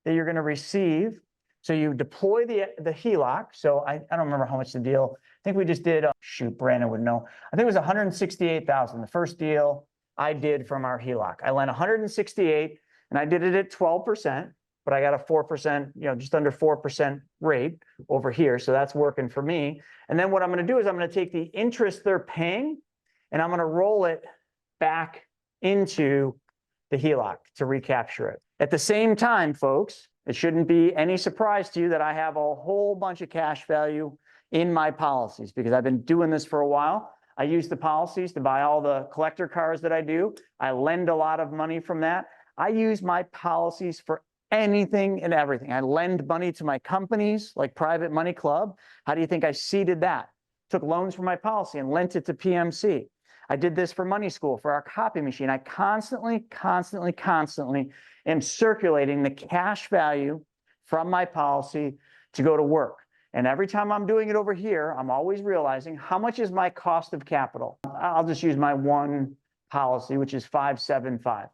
that you're going to receive. So you deploy the HELOC. So I don't remember how much the deal, I think we just did, shoot, Brandon would know. I think it was 168,000. The first deal I did from our HELOC. I lent 168 and I did it at 12%, but I got a 4%, just under 4% rate over here. So that's working for me. And then what I'm going to do is I'm going to take the interest they're paying and I'm going to roll it back into the HELOC to recapture it. At the same time, folks, it shouldn't be any surprise to you that I have a whole bunch of cash value in my policies because I've been doing this for a while. I use the policies to buy all the collector cars that I do. I lend a lot of money from that. I use my policies for anything and everything. I lend money to my companies like Private Money Club. How do you think I seeded that? Took loans from my policy and lent it to PMC. I did this for Money School, for our copy machine. I constantly am circulating the cash value from my policy to go to work. And every time I'm doing it over here, I'm always realizing how much is my cost of capital. I'll just use my one policy, which is 575.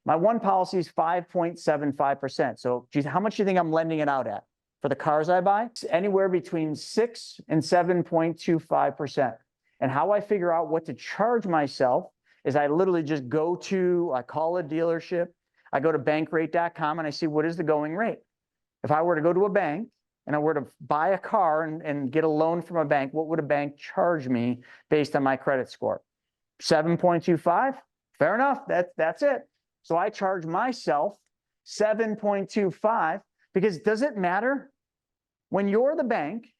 My one policy is 5.75%. So geez, how much do you think I'm lending it out at? For the cars I buy, it's anywhere between 6 and 7.25%. And how I figure out what to charge myself is I literally just go to, I call a dealership, I go to bankrate.com and I see what is the going rate. If I were to go to a bank and I were to buy a car and get a loan from a bank, what would a bank charge me based on my credit score? 7.25? Fair enough, that's it. So I charge myself 7.25 because does it matter? When you're the bank,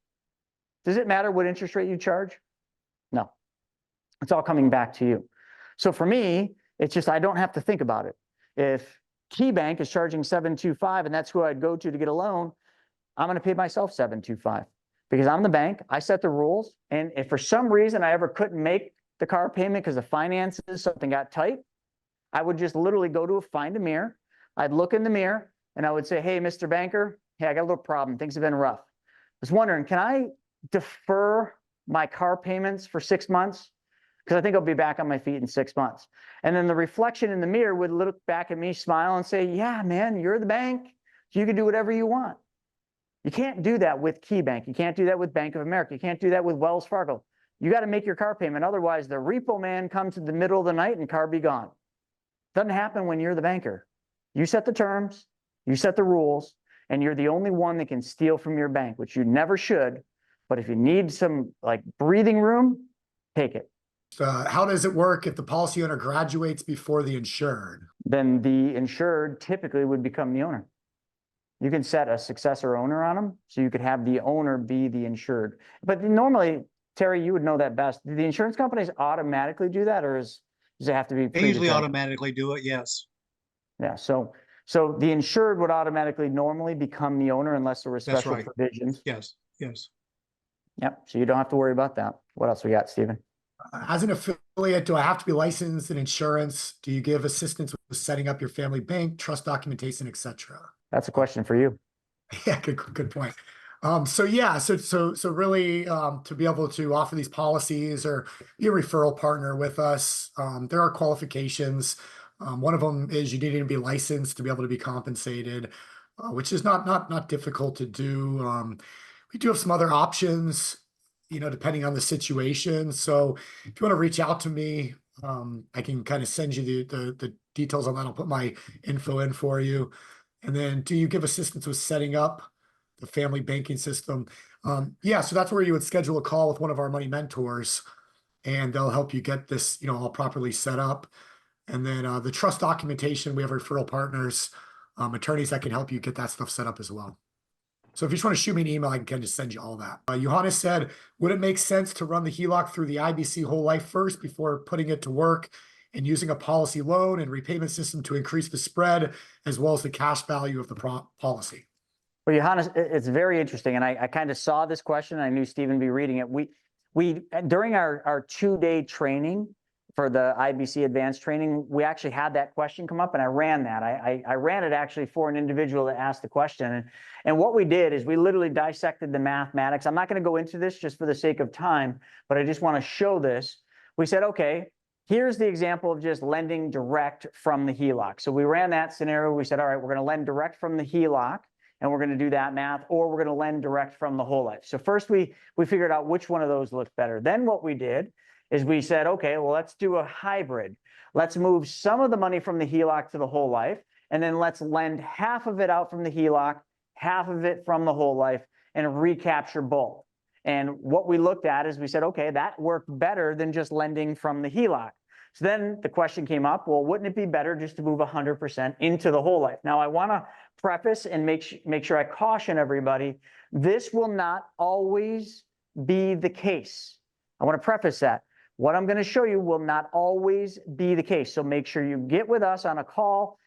does it matter what interest rate you charge? No, it's all coming back to you. So for me, it's just, I don't have to think about it. If KeyBank is charging 7.25 and that's who I'd go to get a loan, I'm going to pay myself 7.25 because I'm the bank. I set the rules. And if for some reason I ever couldn't make the car payment because the finances, something got tight, I would just literally go to find a mirror. I'd look in the mirror and I would say, hey, Mr. Banker, hey, I got a little problem. Things have been rough. I was wondering, can I defer my car payments for 6 months? Because I think I'll be back on my feet in 6 months. And then the reflection in the mirror would look back at me, smile and say, yeah, man, you're the bank. You can do whatever you want. You can't do that with KeyBank. You can't do that with Bank of America. You can't do that with Wells Fargo. You got to make your car payment. Otherwise, the repo man comes in the middle of the night and car be gone. Doesn't happen when you're the banker. You set the terms, you set the rules, and you're the only one that can steal from your bank, which you never should. But if you need some like breathing room, take it. How does it work if the policy owner graduates before the insured? Then the insured typically would become the owner. You can set a successor owner on them, so you could have the owner be the insured. But normally, Terry, you would know that best. Do the insurance companies automatically do that, or does it have to be? They usually automatically do it, yes. Yeah, so the insured would automatically normally become the owner unless there were special provisions. Yes, yes. Yep, so you don't have to worry about that. What else we got, Stephen? As an affiliate, do I have to be licensed in insurance? Do you give assistance with setting up your family bank, trust documentation, etc.? That's a question for you. Yeah, good point. So really, to be able to offer these policies or be a referral partner with us, there are qualifications. One of them is you need to be licensed to be able to be compensated, which is not difficult to do. We do have some other options, depending on the situation. So if you want to reach out to me, I can kind of send you the details on that. I'll put my info in for you. And then do you give assistance with setting up the family banking system? Yeah, so that's where you would schedule a call with one of our money mentors and they'll help you get this, all properly set up. And then the trust documentation, we have referral partners, attorneys that can help you get that stuff set up as well. So if you just want to shoot me an email, I can kind of send you all that. Johannes said, would it make sense to run the HELOC through the IBC whole life first before putting it to work and using a policy loan and repayment system to increase the spread as well as the cash value of the policy? Well, Johannes, it's very interesting. And I kind of saw this question. I knew Stephen would be reading it. We during our 2-day training for the IBC advanced training, we actually had that question come up and I ran that. I ran it actually for an individual that asked the question. And what we did is we literally dissected the mathematics. I'm not going to go into this just for the sake of time, but I just want to show this. We said, okay, here's the example of just lending direct from the HELOC. So we ran that scenario. We said, all right, we're going to lend direct from the HELOC. And we're going to do that math, or we're going to lend direct from the whole life. So first we figured out which one of those looked better. Then what we did is we said, okay, well, let's do a hybrid. Let's move some of the money from the HELOC to the whole life, and then let's lend half of it out from the HELOC, half of it from the whole life, and recapture both. And what we looked at is we said, okay, that worked better than just lending from the HELOC. So then the question came up, well, wouldn't it be better just to move 100% into the whole life? Now, I want to preface and make sure I caution everybody, this will not always be the case. I want to preface that. What I'm going to show you will not always be the case. So make sure you get with us on a call,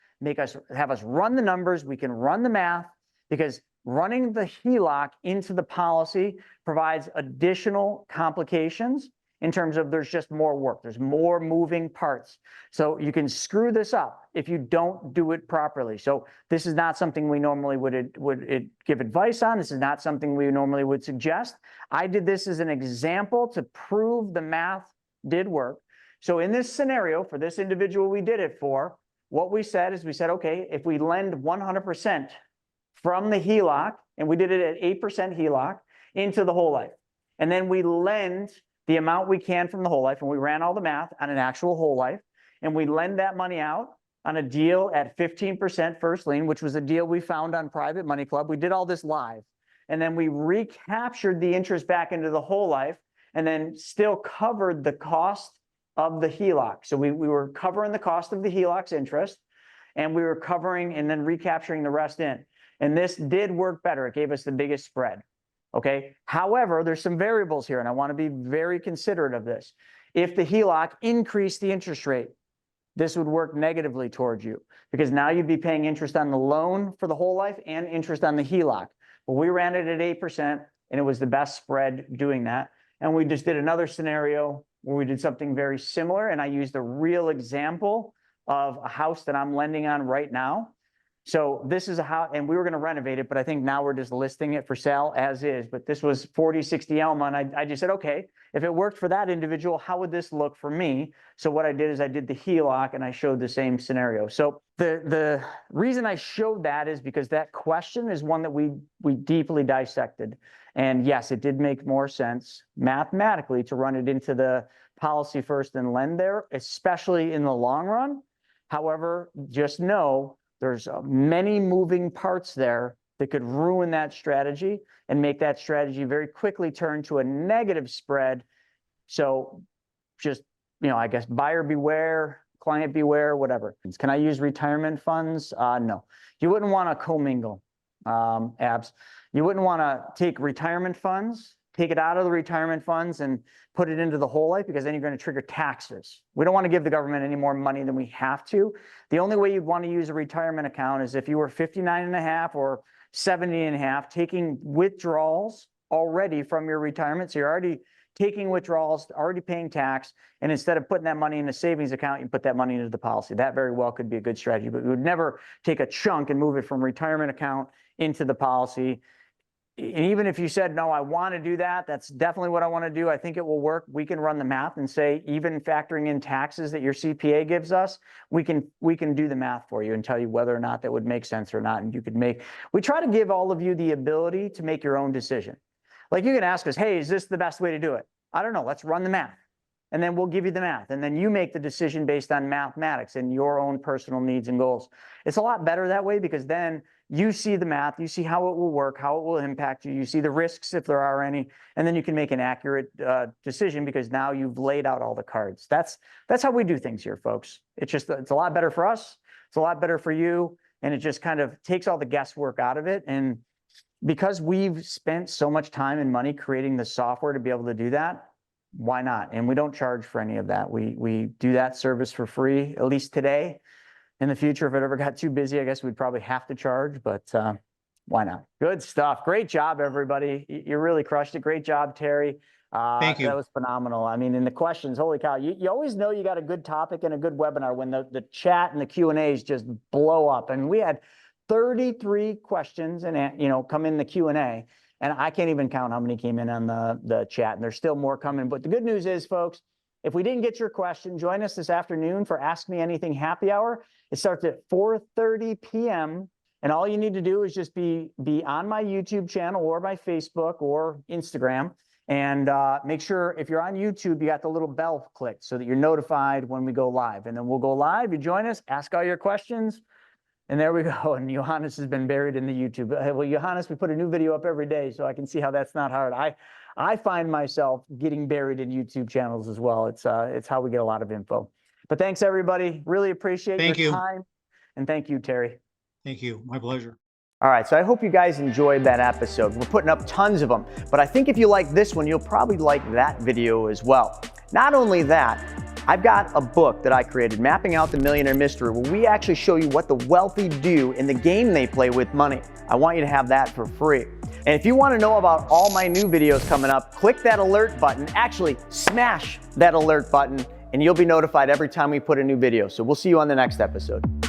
have us run the numbers. We can run the math, because running the HELOC into the policy provides additional complications in terms of there's just more work. There's more moving parts. So you can screw this up if you don't do it properly. So this is not something we normally would give advice on. This is not something we normally would suggest. I did this as an example to prove the math did work. So in this scenario, for this individual we did it for, what we said is we said, okay, if we lend 100% from the HELOC, and we did it at 8% HELOC, into the whole life, and then we lend the amount we can from the whole life, and we ran all the math on an actual whole life, and we lend that money out on a deal at 15% first lien, which was a deal we found on Private Money Club. We did all this live, and then we recaptured the interest back into the whole life, and then still covered the cost of the HELOC. So we were covering the cost of the HELOC's interest, and we were covering and then recapturing the rest in. And this did work better. It gave us the biggest spread. Okay. However, there's some variables here, and I want to be very considerate of this. If the HELOC increased the interest rate, this would work negatively towards you, because now you'd be paying interest on the loan for the whole life and interest on the HELOC. But we ran it at 8%, and it was the best spread doing that. And we just did another scenario where we did something very similar, and I used a real example of a house that I'm lending on right now. So this is a house, and we were going to renovate it, but I think now we're just listing it for sale as is. But this was 4060 Elma, and I just said, okay, if it worked for that individual, how would this look for me? So what I did is I did the HELOC, and I showed the same scenario. So the reason I showed that is because that question is one that we deeply dissected. And yes, it did make more sense mathematically to run it into the policy first and lend there, especially in the long run. However, just know there's many moving parts there that could ruin that strategy and make that strategy very quickly turn to a negative spread. So just, I guess buyer beware, client beware, whatever. Can I use retirement funds? No. You wouldn't want to commingle, abs. You wouldn't want to take retirement funds, take it out of the retirement funds and put it into the whole life, because then you're going to trigger taxes. We don't want to give the government any more money than we have to. The only way you'd want to use a retirement account is if you were 59 and a half or 70 and a half, taking withdrawals already from your retirement. So you're already taking withdrawals, already paying tax, and instead of putting that money in a savings account, you put that money into the policy. That very well could be a good strategy, but we would never take a chunk and move it from retirement account into the policy. And even if you said, no, I want to do that, that's definitely what I want to do, I think it will work. We can run the math and say, even factoring in taxes that your CPA gives us, we can do the math for you and tell you whether or not that would make sense or not. And we try to give all of you the ability to make your own decision. Like, you can ask us, hey, is this the best way to do it? I don't know. Let's run the math. And then we'll give you the math. And then you make the decision based on mathematics and your own personal needs and goals. It's a lot better that way, because then you see the math, you see how it will work, how it will impact you, you see the risks if there are any, and then you can make an accurate decision, because now you've laid out all the cards. That's how we do things here, folks. It's a lot better for us. It's a lot better for you. And it just kind of takes all the guesswork out of it. And because we've spent so much time and money creating the software to be able to do that, why not? And we don't charge for any of that. We do that service for free, at least today. In the future, if it ever got too busy, I guess we'd probably have to charge, but Why not? Good stuff. Great job, everybody. You really crushed it. Great job, Terry. Thank you. That was phenomenal. I mean, in the questions, holy cow, you always know you got a good topic and a good webinar when the chat and the Q&As just blow up. And we had 33 questions and, you know, come in the Q&A, and I can't even count how many came in on the chat, and there's still more coming. But the good news is, folks, if we didn't get your question, join us this afternoon for Ask Me Anything Happy Hour. It starts at 4:30 p.m. And all you need to do is just be on my YouTube channel or my Facebook or Instagram. And make sure if you're on YouTube, you got the little bell clicked so that you're notified when we go live. And then we'll go live, you join us, ask all your questions. And there we go. And Johannes has been buried in the YouTube. Well, Johannes, we put a new video up every day, so I can see how that's not hard. I find myself getting buried in YouTube channels as well. It's how we get a lot of info. But thanks, everybody. Really appreciate your time. And thank you, Terry. Thank you. My pleasure. All right, so I hope you guys enjoyed that episode. We're putting up tons of them, but I think if you like this one, you'll probably like that video as well. Not only that, I've got a book that I created, Mapping Out the Millionaire Mystery, where we actually show you what the wealthy do in the game they play with money. I want you to have that for free. And if you want to know about all my new videos coming up, click that alert button. Actually, smash that alert button, and you'll be notified every time we put a new video. So we'll see you on the next episode.